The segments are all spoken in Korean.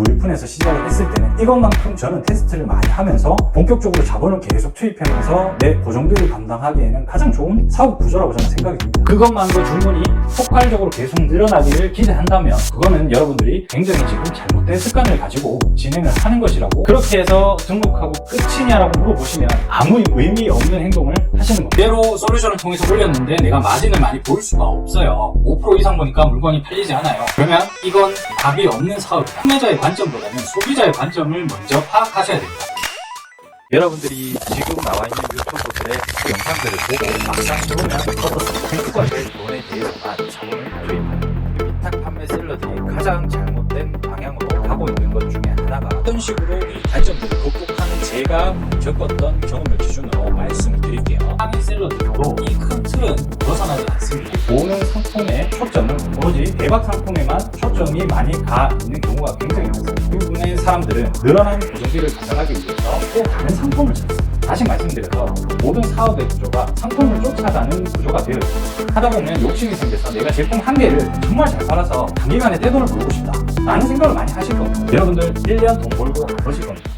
무일푼에서 시작을 했을 때는 이것만큼 저는 테스트를 많이 하면서 본격적으로 자본을 계속 투입하면서 내 고정비를 감당하기에는 가장 좋은 사업 구조라고 저는 생각이 듭니다. 그것만으로 주문이 폭발적으로 계속 늘어나기를 기대한다면 그거는 여러분들이 굉장히 지금 잘못된 습관을 가지고 진행을 하는 것이라고, 그렇게 해서 등록하고 끝이냐라고 물어보시면 아무 의미 없는 행동을 하시는 겁니다. 그대로 솔루션을 통해서 올렸는데 내가 마진을 많이 볼 수가 없어요. 5% 이상 보니까 물건이 팔리지 않아요. 그러면 이건 답이 없는 사업이다. 판매자의 관점보다는 소비자의 관점을 먼저 파악하셔야 됩니다. 여러분들이 지금 나와 있는 유튜브들의 그 영상들을 보고 막상 들어오면 어떻습니까? 그 돈에 대해서만 자본을 투입하는 위탁 판매 셀러들이 가장 잘못된 방향으로 가고 있는 것 중에 하나가, 어떤 식으로 이 단점들을 극복하는 제가 겪었던 경험을 기준으로 말씀을 드릴게요. 상위 셀러들도 이 큰 틀은 벗어나지 않습니다. 보는 상품의 초점은 오로지 대박 상품에만 초점이 많이 가 있는 경우가 굉장히 많습니다. 대부분의 사람들은 늘어난 고정비를 가져가기 위해서 또 다른 상품을 찾습니다. 다시 말씀드려서 모든 사업의 구조가 상품을 쫓아가는 구조가 되어 있습니다. 하다 보면 욕심이 생겨서 내가 제품 한 개를 정말 잘 팔아서 단기간에 떼돈을 벌고 싶다 라는 생각을 많이 하실 겁니다. 여러분들 1년 돈 벌고 안 버실 겁니다.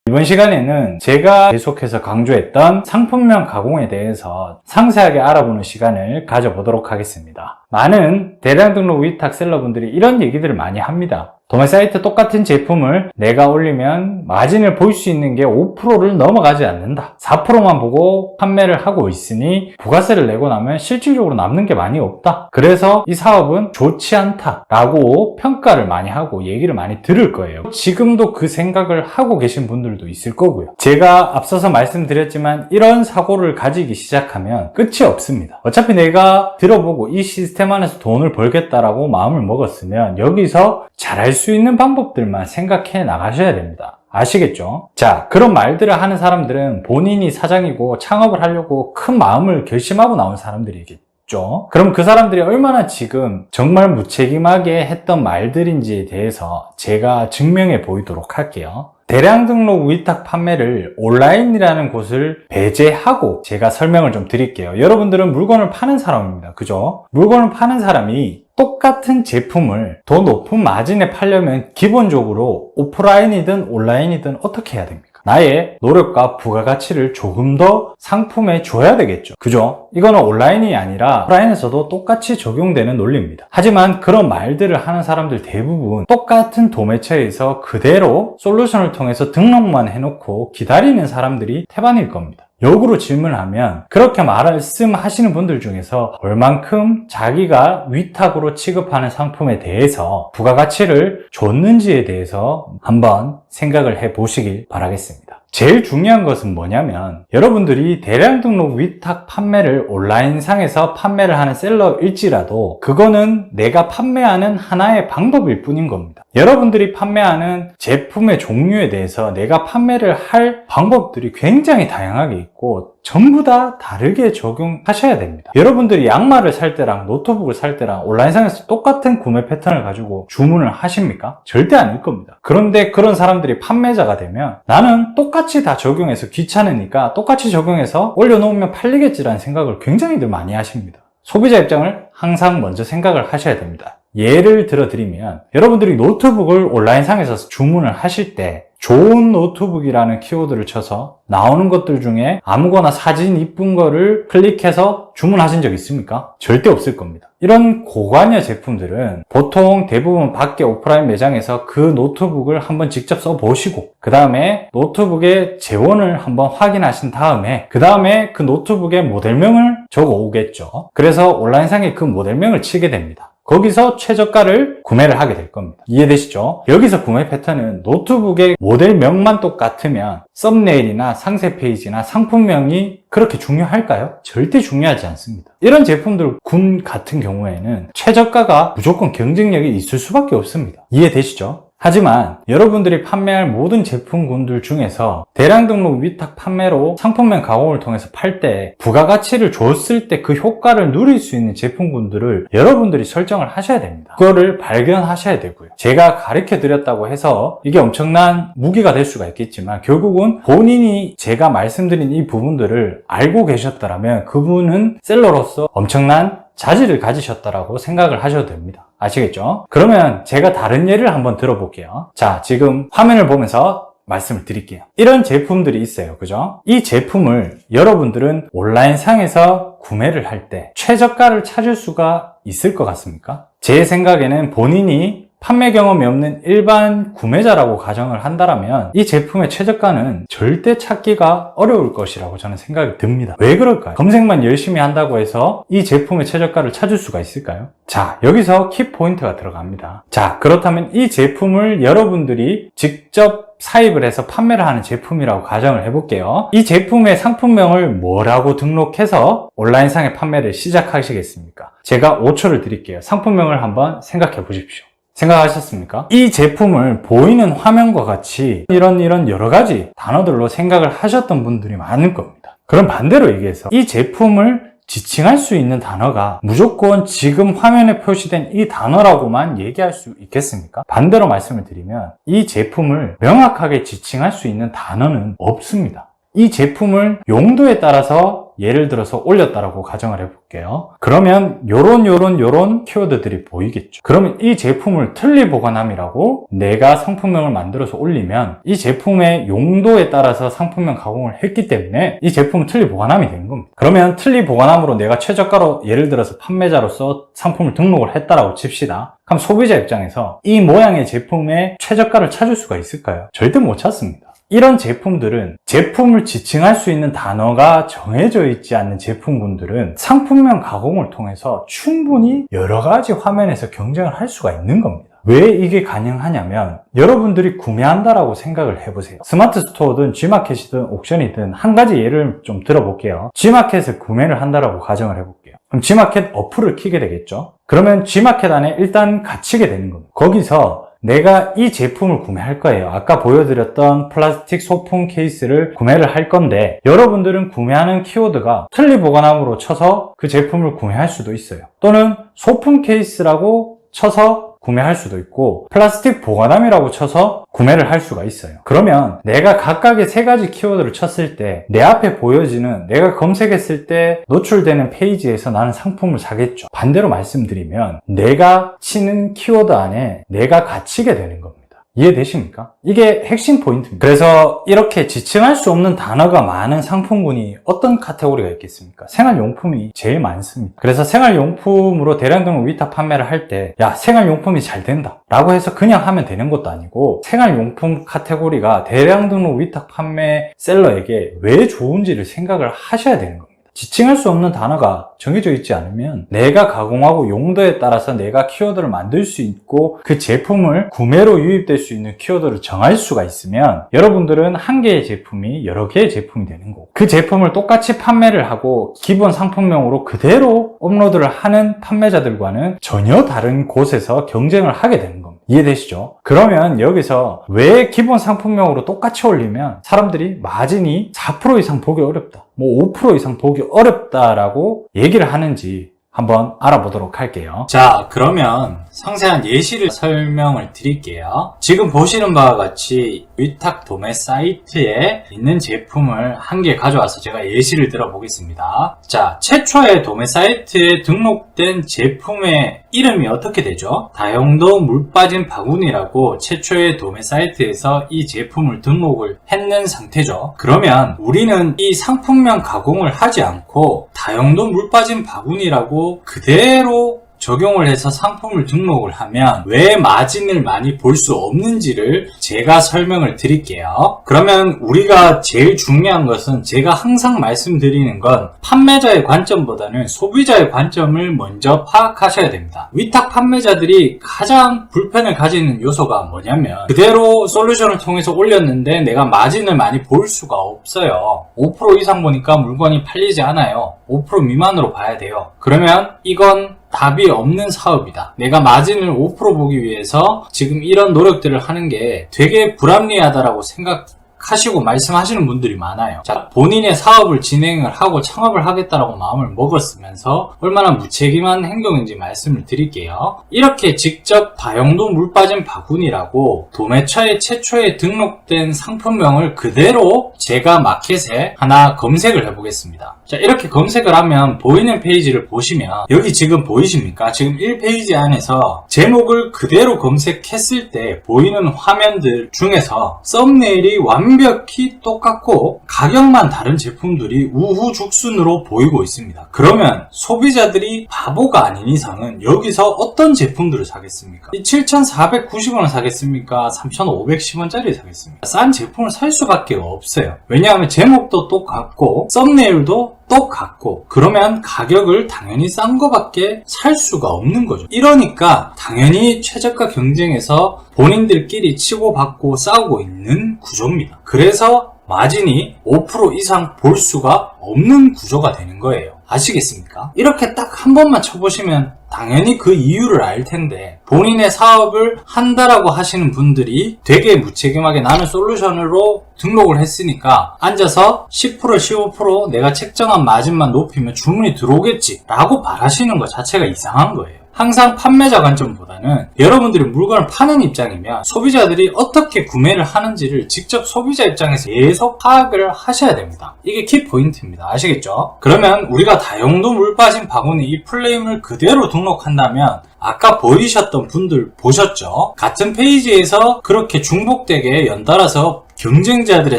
이번 시간에는 제가 계속해서 강조했던 상품명 가공에 대해서 상세하게 알아보는 시간을 가져보도록 하겠습니다. 많은 대량 등록 위탁 셀러분들이 이런 얘기들을 많이 합니다. 도매 사이트 똑같은 제품을 내가 올리면 마진을 볼 수 있는 게 5%를 넘어가지 않는다. 4%만 보고 판매를 하고 있으니 부가세를 내고 나면 실질적으로 남는 게 많이 없다. 그래서 이 사업은 좋지 않다라고 평가를 많이 하고 얘기를 많이 들을 거예요. 지금도 그 생각을 하고 계신 분들도 있을 거고요. 제가 앞서서 말씀드렸지만 이런 사고를 가지기 시작하면 끝이 없습니다. 어차피 내가 들어보고 이 시스템 안에서 돈을 벌겠다라고 마음을 먹었으면 여기서 잘할 수 있는 방법들만 생각해 나가셔야 됩니다. 아시겠죠? 자, 그런 말들을 하는 사람들은 본인이 사장이고 창업을 하려고 큰 마음을 결심하고 나온 사람들이겠죠. 그럼 그 사람들이 얼마나 지금 정말 무책임하게 했던 말들인지에 대해서 제가 증명해 보이도록 할게요. 대량 등록 위탁 판매를 온라인이라는 곳을 배제하고 제가 설명을 좀 드릴게요. 여러분들은 물건을 파는 사람입니다. 그죠? 물건을 파는 사람이 똑같은 제품을 더 높은 마진에 팔려면 기본적으로 오프라인이든 온라인이든 어떻게 해야 됩니까? 나의 노력과 부가가치를 조금 더 상품에 줘야 되겠죠. 그죠? 이거는 온라인이 아니라 오프라인에서도 똑같이 적용되는 논리입니다. 하지만 그런 말들을 하는 사람들 대부분 똑같은 도매처에서 그대로 솔루션을 통해서 등록만 해놓고 기다리는 사람들이 태반일 겁니다. 역으로 질문하면 그렇게 말씀하시는 분들 중에서 얼만큼 자기가 위탁으로 취급하는 상품에 대해서 부가가치를 줬는지에 대해서 한번 생각을 해 보시길 바라겠습니다. 제일 중요한 것은 뭐냐면 여러분들이 대량 등록 위탁 판매를 온라인상에서 판매를 하는 셀러일지라도 그거는 내가 판매하는 하나의 방법일 뿐인 겁니다. 여러분들이 판매하는 제품의 종류에 대해서 내가 판매를 할 방법들이 굉장히 다양하게 있고 전부 다 다르게 적용하셔야 됩니다. 여러분들이 양말을 살 때랑 노트북을 살 때랑 온라인상에서 똑같은 구매 패턴을 가지고 주문을 하십니까? 절대 아닐 겁니다. 그런데 그런 사람들이 판매자가 되면 나는 똑같이 다 적용해서 귀찮으니까 똑같이 적용해서 올려놓으면 팔리겠지라는 생각을 굉장히들 많이 하십니다. 소비자 입장을 항상 먼저 생각을 하셔야 됩니다. 예를 들어 드리면 여러분들이 노트북을 온라인상에서 주문을 하실 때 좋은 노트북이라는 키워드를 쳐서 나오는 것들 중에 아무거나 사진 이쁜 거를 클릭해서 주문하신 적 있습니까? 절대 없을 겁니다. 이런 고관여 제품들은 보통 대부분 밖에 오프라인 매장에서 그 노트북을 한번 직접 써보시고 그 다음에 노트북의 재원을 한번 확인하신 다음에 그 다음에 그 노트북의 모델명을 적어 오겠죠. 그래서 온라인상에 그 모델명을 치게 됩니다. 거기서 최저가를 구매를 하게 될 겁니다. 이해되시죠? 여기서 구매 패턴은 노트북의 모델명만 똑같으면 썸네일이나 상세 페이지나 상품명이 그렇게 중요할까요? 절대 중요하지 않습니다. 이런 제품들 군 같은 경우에는 최저가가 무조건 경쟁력이 있을 수밖에 없습니다. 이해되시죠? 하지만 여러분들이 판매할 모든 제품군들 중에서 대량 등록 위탁 판매로 상품명 가공을 통해서 팔 때 부가가치를 줬을 때 그 효과를 누릴 수 있는 제품군들을 여러분들이 설정을 하셔야 됩니다. 그거를 발견하셔야 되고요. 제가 가르쳐 드렸다고 해서 이게 엄청난 무기가 될 수가 있겠지만 결국은 본인이 제가 말씀드린 이 부분들을 알고 계셨더라면 그분은 셀러로서 엄청난 자질을 가지셨다라고 생각을 하셔도 됩니다. 아시겠죠? 그러면 제가 다른 예를 한번 들어볼게요. 자, 지금 화면을 보면서 말씀을 드릴게요. 이런 제품들이 있어요. 그죠? 이 제품을 여러분들은 온라인상에서 구매를 할 때 최저가를 찾을 수가 있을 것 같습니까? 제 생각에는 본인이 판매 경험이 없는 일반 구매자라고 가정을 한다면 이 제품의 최저가는 절대 찾기가 어려울 것이라고 저는 생각이 듭니다. 왜 그럴까요? 검색만 열심히 한다고 해서 이 제품의 최저가를 찾을 수가 있을까요? 자, 여기서 키포인트가 들어갑니다. 자, 그렇다면 이 제품을 여러분들이 직접 사입을 해서 판매를 하는 제품이라고 가정을 해볼게요. 이 제품의 상품명을 뭐라고 등록해서 온라인상의 판매를 시작하시겠습니까? 제가 5초를 드릴게요. 상품명을 한번 생각해 보십시오. 생각하셨습니까? 이 제품을 보이는 화면과 같이 이런 여러 가지 단어들로 생각을 하셨던 분들이 많을 겁니다. 그럼 반대로 얘기해서 이 제품을 지칭할 수 있는 단어가 무조건 지금 화면에 표시된 이 단어라고만 얘기할 수 있겠습니까? 반대로 말씀을 드리면 이 제품을 명확하게 지칭할 수 있는 단어는 없습니다. 이 제품을 용도에 따라서 예를 들어서 올렸다라고 가정을 해볼게요. 그러면 요런 키워드들이 보이겠죠. 그러면 이 제품을 틀리 보관함이라고 내가 상품명을 만들어서 올리면 이 제품의 용도에 따라서 상품명 가공을 했기 때문에 이 제품은 틀리 보관함이 되는 겁니다. 그러면 틀리 보관함으로 내가 최저가로 예를 들어서 판매자로서 상품을 등록을 했다라고 칩시다. 그럼 소비자 입장에서 이 모양의 제품의 최저가를 찾을 수가 있을까요? 절대 못 찾습니다. 이런 제품들은 제품을 지칭할 수 있는 단어가 정해져 있지 않는 제품군들은 상품명 가공을 통해서 충분히 여러 가지 화면에서 경쟁을 할 수가 있는 겁니다. 왜 이게 가능하냐면 여러분들이 구매한다라고 생각을 해보세요. 스마트 스토어든 G마켓이든 옥션이든 한 가지 예를 좀 들어볼게요. G마켓을 구매를 한다라고 가정을 해볼게요. 그럼 G마켓 어플을 키게 되겠죠. 그러면 G마켓 안에 일단 갇히게 되는 겁니다. 거기서 내가 이 제품을 구매할 거예요. 아까 보여드렸던 플라스틱 소품 케이스를 구매를 할 건데 여러분들은 구매하는 키워드가 틀리 보관함으로 쳐서 그 제품을 구매할 수도 있어요. 또는 소품 케이스라고 쳐서 구매할 수도 있고 플라스틱 보관함이라고 쳐서 구매를 할 수가 있어요. 그러면 내가 각각의 세 가지 키워드를 쳤을 때 내 앞에 보여지는 내가 검색했을 때 노출되는 페이지에서 나는 상품을 사겠죠. 반대로 말씀드리면 내가 치는 키워드 안에 내가 갇히게 되는 겁니다. 이해되십니까? 이게 핵심 포인트입니다. 그래서 이렇게 지칭할 수 없는 단어가 많은 상품군이 어떤 카테고리가 있겠습니까? 생활용품이 제일 많습니다. 그래서 생활용품으로 대량 등록 위탁 판매를 할 때 야, 생활용품이 잘 된다 라고 해서 그냥 하면 되는 것도 아니고 생활용품 카테고리가 대량 등록 위탁 판매 셀러에게 왜 좋은지를 생각을 하셔야 되는 겁니다. 지칭할 수 없는 단어가 정해져 있지 않으면 내가 가공하고 용도에 따라서 내가 키워드를 만들 수 있고 그 제품을 구매로 유입될 수 있는 키워드를 정할 수가 있으면 여러분들은 한 개의 제품이 여러 개의 제품이 되는 거고 그 제품을 똑같이 판매를 하고 기본 상품명으로 그대로 업로드를 하는 판매자들과는 전혀 다른 곳에서 경쟁을 하게 되는 겁니다. 이해되시죠? 그러면 여기서 왜 기본 상품명으로 똑같이 올리면 사람들이 마진이 4% 이상 보기 어렵다, 뭐 5% 이상 보기 어렵다라고 얘기를 하는지 한번 알아보도록 할게요. 자, 그러면 상세한 예시를 설명을 드릴게요. 지금 보시는 바와 같이 위탁 도매 사이트에 있는 제품을 한 개 가져와서 제가 예시를 들어보겠습니다. 자, 최초의 도매 사이트에 등록된 제품의 이름이 어떻게 되죠? 다용도 물 빠진 바구니라고 최초의 도매 사이트에서 이 제품을 등록을 했는 상태죠. 그러면 우리는 이 상품명 가공을 하지 않고 다용도 물 빠진 바구니라고 그대로 적용을 해서 상품을 등록을 하면 왜 마진을 많이 볼 수 없는지를 제가 설명을 드릴게요. 그러면 우리가 제일 중요한 것은 제가 항상 말씀드리는 건 판매자의 관점보다는 소비자의 관점을 먼저 파악하셔야 됩니다. 위탁 판매자들이 가장 불편을 가지는 요소가 뭐냐면 그대로 솔루션을 통해서 올렸는데 내가 마진을 많이 볼 수가 없어요. 5% 이상 보니까 물건이 팔리지 않아요. 5% 미만으로 봐야 돼요. 그러면 이건 답이 없는 사업이다. 내가 마진을 5% 보기 위해서 지금 이런 노력들을 하는 게 되게 불합리하다라고 생각을 생각하시고 말씀하시는 분들이 많아요. 자, 본인의 사업을 진행을 하고 창업을 하겠다라고 마음을 먹었으면서 얼마나 무책임한 행동인지 말씀을 드릴게요. 이렇게 직접 다용도 물 빠진 바구니라고 도매처에 최초에 등록된 상품명을 그대로 제가 마켓에 하나 검색을 해보겠습니다. 자, 이렇게 검색을 하면 보이는 페이지를 보시면 여기 지금 보이십니까? 지금 1페이지 안에서 제목을 그대로 검색했을 때 보이는 화면들 중에서 썸네일이 완벽히 똑같고 가격만 다른 제품들이 우후죽순으로 보이고 있습니다. 그러면 소비자들이 바보가 아닌 이상은 여기서 어떤 제품들을 사겠습니까? 이 7,490원을 사겠습니까? 3,510원짜리 사겠습니까? 싼 제품을 살 수밖에 없어요. 왜냐하면 제목도 똑같고 썸네일도 똑같고, 그러면 가격을 당연히 싼 거밖에 살 수가 없는 거죠. 이러니까 당연히 최저가 경쟁에서 본인들끼리 치고받고 싸우고 있는 구조입니다. 그래서 마진이 5% 이상 볼 수가 없는 구조가 되는 거예요. 아시겠습니까? 이렇게 딱 한 번만 쳐보시면 당연히 그 이유를 알 텐데, 본인의 사업을 한다라고 하시는 분들이 되게 무책임하게 나는 솔루션으로 등록을 했으니까 앉아서 10% 15% 내가 책정한 마진만 높이면 주문이 들어오겠지 라고 바라시는 것 자체가 이상한 거예요. 항상 판매자 관점보다는 여러분들이 물건을 파는 입장이면 소비자들이 어떻게 구매를 하는지를 직접 소비자 입장에서 계속 파악을 하셔야 됩니다. 이게 키포인트입니다. 아시겠죠? 그러면 우리가 다용도 물 빠진 바구니 이 플레임을 그대로 등록한다면 아까 보이셨던 분들 보셨죠? 같은 페이지에서 그렇게 중복되게 연달아서 경쟁자들의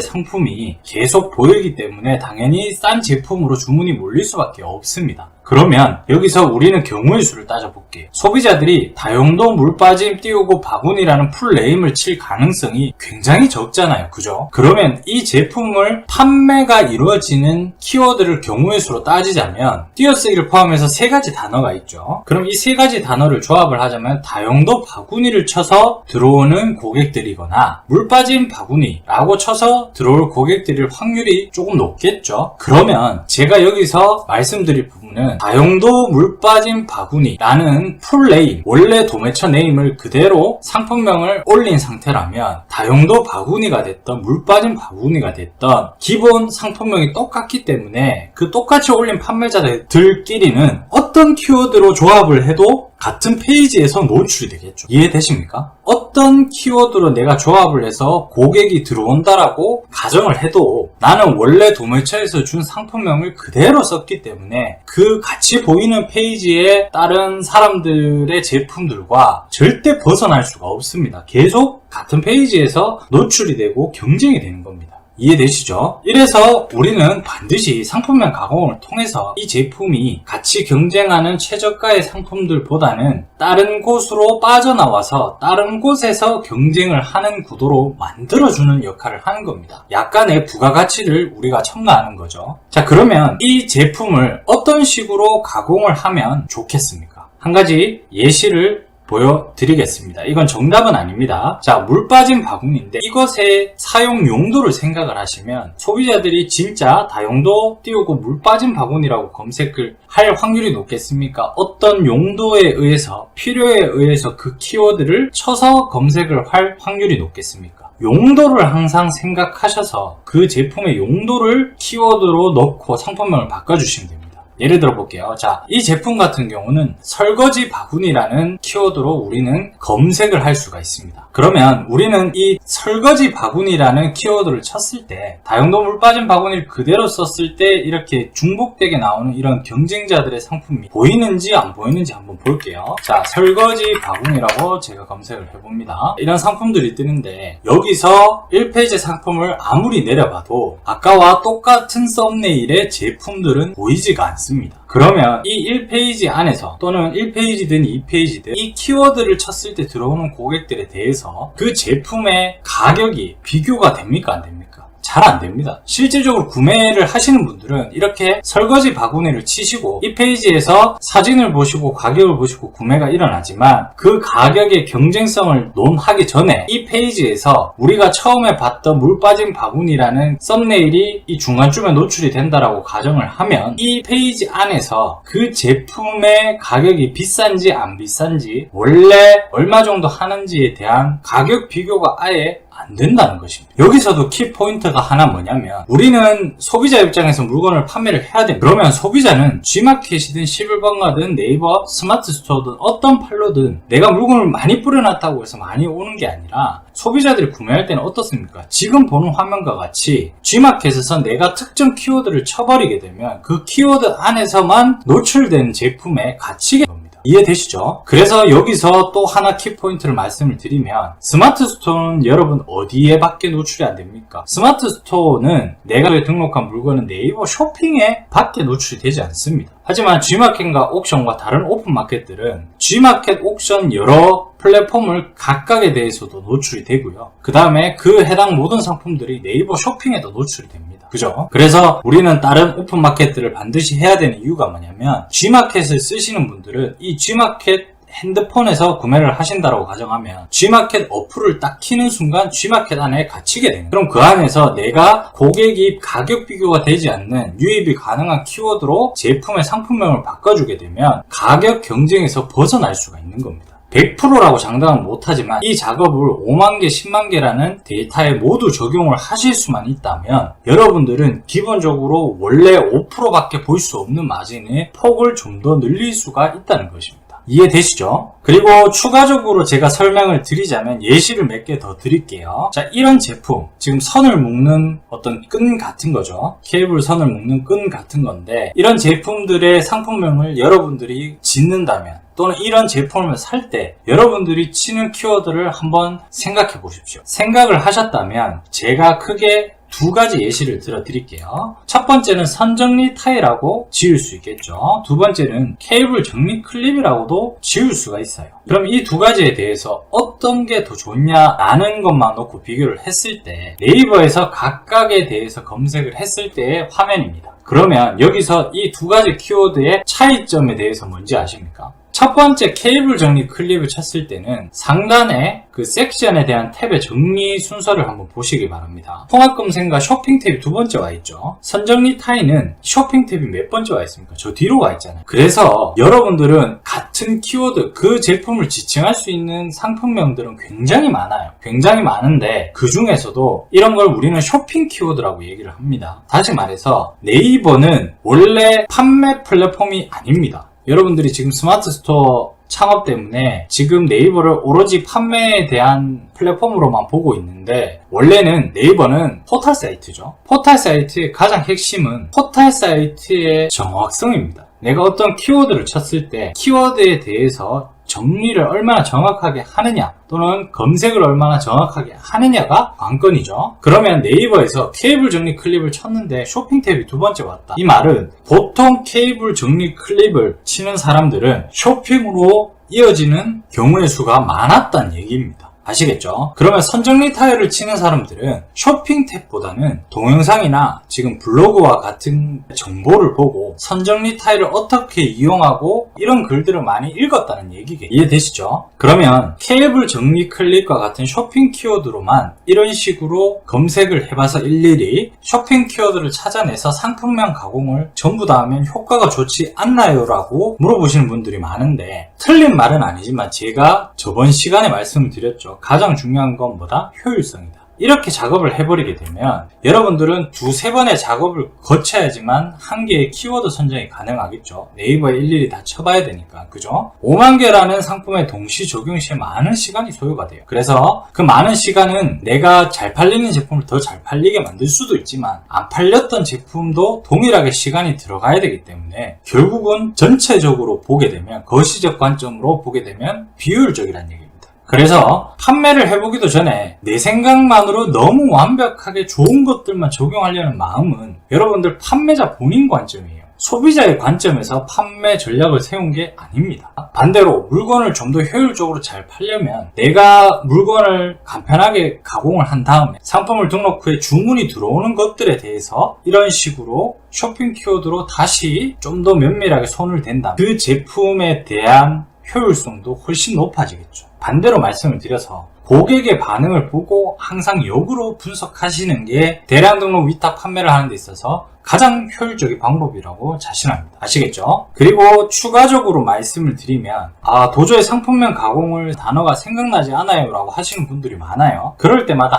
상품이 계속 보이기 때문에 당연히 싼 제품으로 주문이 몰릴 수밖에 없습니다. 그러면 여기서 우리는 경우의 수를 따져볼게요. 소비자들이 다용도 물 빠짐 띄우고 바구니라는 풀네임을 칠 가능성이 굉장히 적잖아요. 그죠? 그러면 이 제품을 판매가 이루어지는 키워드를 경우의 수로 따지자면 띄어쓰기를 포함해서 3가지 단어가 있죠. 그럼 이 3가지 단어를 조합을 하자면 다용도 바구니를 쳐서 들어오는 고객들이거나 물 빠진 바구니라고 쳐서 들어올 고객들일 확률이 조금 높겠죠. 그러면 제가 여기서 말씀드릴 부분은 다용도 물 빠진 바구니라는 풀네임, 원래 도매처 네임을 그대로 상품명을 올린 상태라면 다용도 바구니가 됐던 물 빠진 바구니가 됐던 기본 상품명이 똑같기 때문에 그 똑같이 올린 판매자들끼리는 어떤 키워드로 조합을 해도 같은 페이지에서 노출이 되겠죠. 이해되십니까? 어떤 키워드로 내가 조합을 해서 고객이 들어온다라고 가정을 해도 나는 원래 도매처에서 준 상품명을 그대로 썼기 때문에 그 같이 보이는 페이지에 다른 사람들의 제품들과 절대 벗어날 수가 없습니다. 계속 같은 페이지에서 노출이 되고 경쟁이 되는 겁니다. 이해되시죠? 이래서 우리는 반드시 상품명 가공을 통해서 이 제품이 같이 경쟁하는 최저가의 상품들보다는 다른 곳으로 빠져나와서 다른 곳에서 경쟁을 하는 구도로 만들어주는 역할을 하는 겁니다. 약간의 부가가치를 우리가 첨가하는 거죠. 자, 그러면 이 제품을 어떤 식으로 가공을 하면 좋겠습니까? 한 가지 예시를 보여드리겠습니다. 이건 정답은 아닙니다. 자, 물 빠진 바구니인데 이것의 사용 용도를 생각을 하시면 소비자들이 진짜 다용도 띄우고 물 빠진 바구니라고 검색을 할 확률이 높겠습니까? 어떤 용도에 의해서, 필요에 의해서 그 키워드를 쳐서 검색을 할 확률이 높겠습니까? 용도를 항상 생각하셔서 그 제품의 용도를 키워드로 넣고 상품명을 바꿔주시면 됩니다. 예를 들어 볼게요. 자, 이 제품 같은 경우는 설거지 바구니라는 키워드로 우리는 검색을 할 수가 있습니다. 그러면 우리는 이 설거지 바구니라는 키워드를 쳤을 때 다용도 물 빠진 바구니를 그대로 썼을 때 이렇게 중복되게 나오는 이런 경쟁자들의 상품이 보이는지 안 보이는지 한번 볼게요. 자, 설거지 바구니라고 제가 검색을 해봅니다. 이런 상품들이 뜨는데 여기서 1페이지 상품을 아무리 내려봐도 아까와 똑같은 썸네일의 제품들은 보이지가 않습니다. 그러면 이 1페이지 안에서 또는 1페이지든 2페이지든 이 키워드를 쳤을 때 들어오는 고객들에 대해서 그 제품의 가격이 비교가 됩니까? 안 됩니까? 잘 안 됩니다. 실질적으로 구매를 하시는 분들은 이렇게 설거지 바구니를 치시고 이 페이지에서 사진을 보시고 가격을 보시고 구매가 일어나지만 그 가격의 경쟁성을 논하기 전에 이 페이지에서 우리가 처음에 봤던 물 빠진 바구니라는 썸네일이 이 중간쯤에 노출이 된다라고 가정을 하면 이 페이지 안에서 그 제품의 가격이 비싼지 안 비싼지 원래 얼마 정도 하는지에 대한 가격 비교가 아예 안 된다는 것입니다. 여기서도 키포인트가 하나 뭐냐면 우리는 소비자 입장에서 물건을 판매를 해야 됩니다. 그러면 소비자는 G마켓이든 11번가든 네이버 스마트 스토어든 어떤 판로든 내가 물건을 많이 뿌려놨다고 해서 많이 오는 게 아니라 소비자들이 구매할 때는 어떻습니까? 지금 보는 화면과 같이 G마켓에서 내가 특정 키워드를 쳐버리게 되면 그 키워드 안에서만 노출된 제품의 가치가 됩니다. 이해되시죠? 그래서 여기서 또 하나 키포인트를 말씀을 드리면 스마트 스토어는 여러분 어디에 밖에 노출이 안 됩니까? 스마트 스토어는 내가 등록한 물건은 네이버 쇼핑에 밖에 노출이 되지 않습니다. 하지만 G마켓과 옥션과 다른 오픈마켓들은 G마켓, 옥션 여러 플랫폼을 각각에 대해서도 노출이 되고요. 그 다음에 그 해당 모든 상품들이 네이버 쇼핑에도 노출이 됩니다. 그죠? 그래서 우리는 다른 오픈마켓들을 반드시 해야 되는 이유가 뭐냐면 G마켓을 쓰시는 분들은 이 G마켓 핸드폰에서 구매를 하신다고 가정하면 G마켓 어플을 딱 키는 순간 G마켓 안에 갇히게 됩니다. 그럼 그 안에서 내가 고객이 가격 비교가 되지 않는 유입이 가능한 키워드로 제품의 상품명을 바꿔주게 되면 가격 경쟁에서 벗어날 수가 있는 겁니다. 100%라고 장담은 못하지만 이 작업을 5만 개, 10만 개라는 데이터에 모두 적용을 하실 수만 있다면 여러분들은 기본적으로 원래 5%밖에 볼 수 없는 마진의 폭을 좀 더 늘릴 수가 있다는 것입니다. 이해되시죠? 그리고 추가적으로 제가 설명을 드리자면 예시를 몇 개 더 드릴게요. 자, 이런 제품, 지금 선을 묶는 어떤 끈 같은 거죠. 케이블 선을 묶는 끈 같은 건데 이런 제품들의 상품명을 여러분들이 짓는다면 또는 이런 제품을 살 때 여러분들이 치는 키워드를 한번 생각해 보십시오. 생각을 하셨다면 제가 크게 두 가지 예시를 들어드릴게요. 첫 번째는 선정리 타일이라고 지을 수 있겠죠. 두 번째는 케이블 정리 클립이라고도 지을 수가 있어요. 그럼 이 두 가지에 대해서 어떤 게 더 좋냐라는 것만 놓고 비교를 했을 때 네이버에서 각각에 대해서 검색을 했을 때의 화면입니다. 그러면 여기서 이 두 가지 키워드의 차이점에 대해서 뭔지 아십니까? 첫 번째 케이블 정리 클립을 쳤을 때는 상단에 그 섹션에 대한 탭의 정리 순서를 한번 보시기 바랍니다. 통합 검색과 쇼핑 탭이 두 번째 와 있죠. 선정리 타이는 쇼핑 탭이 몇 번째 와 있습니까? 저 뒤로 와 있잖아요. 그래서 여러분들은 같은 키워드, 그 제품을 지칭할 수 있는 상품명들은 굉장히 많아요. 굉장히 많은데 그 중에서도 이런 걸 우리는 쇼핑 키워드라고 얘기를 합니다. 다시 말해서 네이버는 원래 판매 플랫폼이 아닙니다. 여러분들이 지금 스마트 스토어 창업 때문에 지금 네이버를 오로지 판매에 대한 플랫폼으로만 보고 있는데 원래는 네이버는 포털 사이트죠. 포털 사이트의 가장 핵심은 포털 사이트의 정확성입니다. 내가 어떤 키워드를 쳤을 때 키워드에 대해서 정리를 얼마나 정확하게 하느냐 또는 검색을 얼마나 정확하게 하느냐가 관건이죠. 그러면 네이버에서 케이블 정리 클립을 쳤는데 쇼핑 탭이 두 번째 왔다. 이 말은 보통 케이블 정리 클립을 치는 사람들은 쇼핑으로 이어지는 경우의 수가 많았다는 얘기입니다. 아시겠죠? 그러면 선정리 타일을 치는 사람들은 쇼핑 탭보다는 동영상이나 지금 블로그와 같은 정보를 보고 선정리 타일을 어떻게 이용하고 이런 글들을 많이 읽었다는 얘기게 이해되시죠? 그러면 케이블 정리 클립과 같은 쇼핑 키워드로만 이런 식으로 검색을 해봐서 일일이 쇼핑 키워드를 찾아내서 상품명 가공을 전부 다 하면 효과가 좋지 않나요? 라고 물어보시는 분들이 많은데 틀린 말은 아니지만 제가 저번 시간에 말씀을 드렸죠. 가장 중요한 건 뭐다? 효율성이다. 이렇게 작업을 해버리게 되면 여러분들은 두세 번의 작업을 거쳐야지만 한 개의 키워드 선정이 가능하겠죠. 네이버에 일일이 다 쳐봐야 되니까. 그죠? 5만 개라는 상품의 동시 적용 시에 많은 시간이 소요가 돼요. 그래서 그 많은 시간은 내가 잘 팔리는 제품을 더 잘 팔리게 만들 수도 있지만 안 팔렸던 제품도 동일하게 시간이 들어가야 되기 때문에 결국은 전체적으로 보게 되면 거시적 관점으로 보게 되면 비효율적이라는 얘기입니다. 그래서 판매를 해보기도 전에 내 생각만으로 너무 완벽하게 좋은 것들만 적용하려는 마음은 여러분들 판매자 본인 관점이에요. 소비자의 관점에서 판매 전략을 세운 게 아닙니다. 반대로 물건을 좀 더 효율적으로 잘 팔려면 내가 물건을 간편하게 가공을 한 다음에 상품을 등록 후에 주문이 들어오는 것들에 대해서 이런 식으로 쇼핑 키워드로 다시 좀 더 면밀하게 손을 댄다면 그 제품에 대한 효율성도 훨씬 높아지겠죠. 반대로 말씀을 드려서 고객의 반응을 보고 항상 역으로 분석하시는 게 대량 등록 위탁 판매를 하는 데 있어서 가장 효율적인 방법이라고 자신합니다. 아시겠죠? 그리고 추가적으로 말씀을 드리면 도저히 상품명 가공을 단어가 생각나지 않아요 라고 하시는 분들이 많아요. 그럴 때마다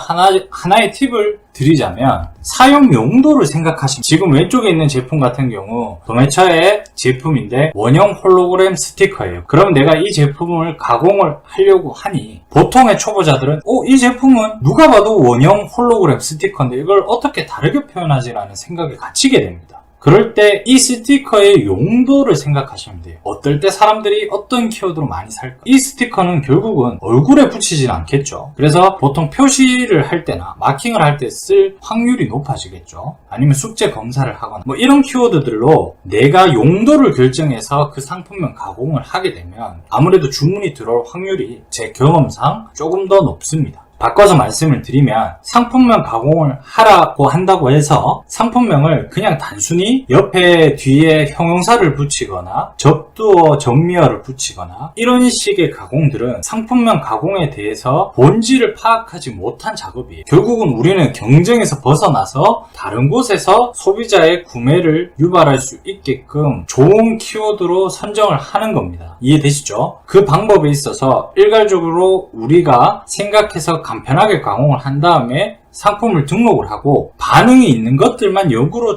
하나의 팁을 드리자면 사용 용도를 생각하시면, 지금 왼쪽에 있는 제품 같은 경우 도매처의 제품인데 원형 홀로그램 스티커예요. 그럼 내가 이 제품을 가공을 하려고 하니 보통의 초보자들은 이 제품은 누가 봐도 원형 홀로그램 스티커인데 이걸 어떻게 다르게 표현하지라는 생각에 갇히게 됩니다. 그럴 때 이 스티커의 용도를 생각하시면 돼요. 어떨 때 사람들이 어떤 키워드로 많이 살까? 이 스티커는 결국은 얼굴에 붙이진 않겠죠. 그래서 보통 표시를 할 때나 마킹을 할 때 쓸 확률이 높아지겠죠. 아니면 숙제 검사를 하거나 이런 키워드들로 내가 용도를 결정해서 그 상품명 가공을 하게 되면 아무래도 주문이 들어올 확률이 제 경험상 조금 더 높습니다. 바꿔서 말씀을 드리면 상품명 가공을 하라고 한다고 해서 상품명을 그냥 단순히 옆에 뒤에 형용사를 붙이거나 접두어 정미어를 붙이거나 이런 식의 가공들은 상품명 가공에 대해서 본질을 파악하지 못한 작업이에요. 결국은 우리는 경쟁에서 벗어나서 다른 곳에서 소비자의 구매를 유발할 수 있게끔 좋은 키워드로 선정을 하는 겁니다. 이해되시죠? 그 방법에 있어서 일괄적으로 우리가 생각해서 간편하게 가공을 한 다음에 상품을 등록을 하고 반응이 있는 것들만 역으로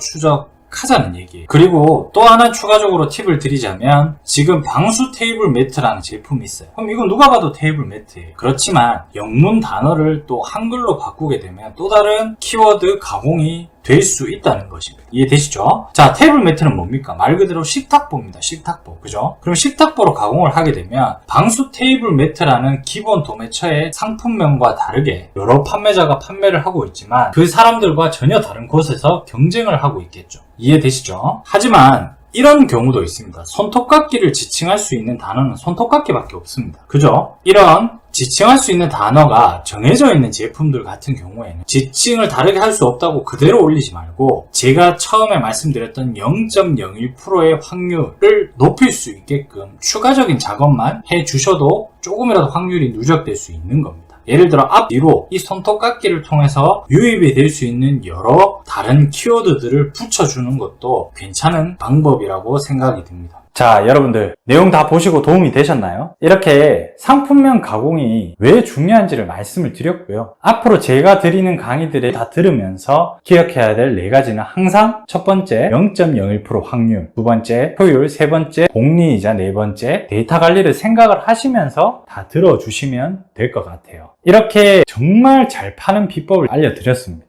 추적하자는 얘기예요. 그리고 또 하나 추가적으로 팁을 드리자면 지금 방수 테이블 매트라는 제품이 있어요. 그럼 이건 누가 봐도 테이블 매트예요. 그렇지만 영문 단어를 또 한글로 바꾸게 되면 또 다른 키워드 가공이 될 수 있다는 것입니다. 이해되시죠? 자, 테이블 매트는 뭡니까? 말 그대로 식탁보입니다. 식탁보. 그죠? 그럼 식탁보로 가공을 하게 되면 방수 테이블 매트라는 기본 도매처의 상품명과 다르게 여러 판매자가 판매를 하고 있지만 그 사람들과 전혀 다른 곳에서 경쟁을 하고 있겠죠. 이해되시죠? 하지만 이런 경우도 있습니다. 손톱깎이를 지칭할 수 있는 단어는 손톱깎이밖에 없습니다. 그죠? 이런 지칭할 수 있는 단어가 정해져 있는 제품들 같은 경우에는 지칭을 다르게 할 수 없다고 그대로 올리지 말고 제가 처음에 말씀드렸던 0.01%의 확률을 높일 수 있게끔 추가적인 작업만 해주셔도 조금이라도 확률이 누적될 수 있는 겁니다. 예를 들어 앞뒤로 이 손톱깎이를 통해서 유입이 될 수 있는 여러 다른 키워드들을 붙여주는 것도 괜찮은 방법이라고 생각이 듭니다. 자, 여러분들 내용 다 보시고 도움이 되셨나요? 이렇게 상품명 가공이 왜 중요한지를 말씀을 드렸고요. 앞으로 제가 드리는 강의들을 다 들으면서 기억해야 될 4가지는 항상 첫 번째 0.01% 확률, 두 번째 효율, 세 번째 복리이자 네 번째 데이터 관리를 생각을 하시면서 다 들어주시면 될 것 같아요. 이렇게 정말 잘 파는 비법을 알려드렸습니다.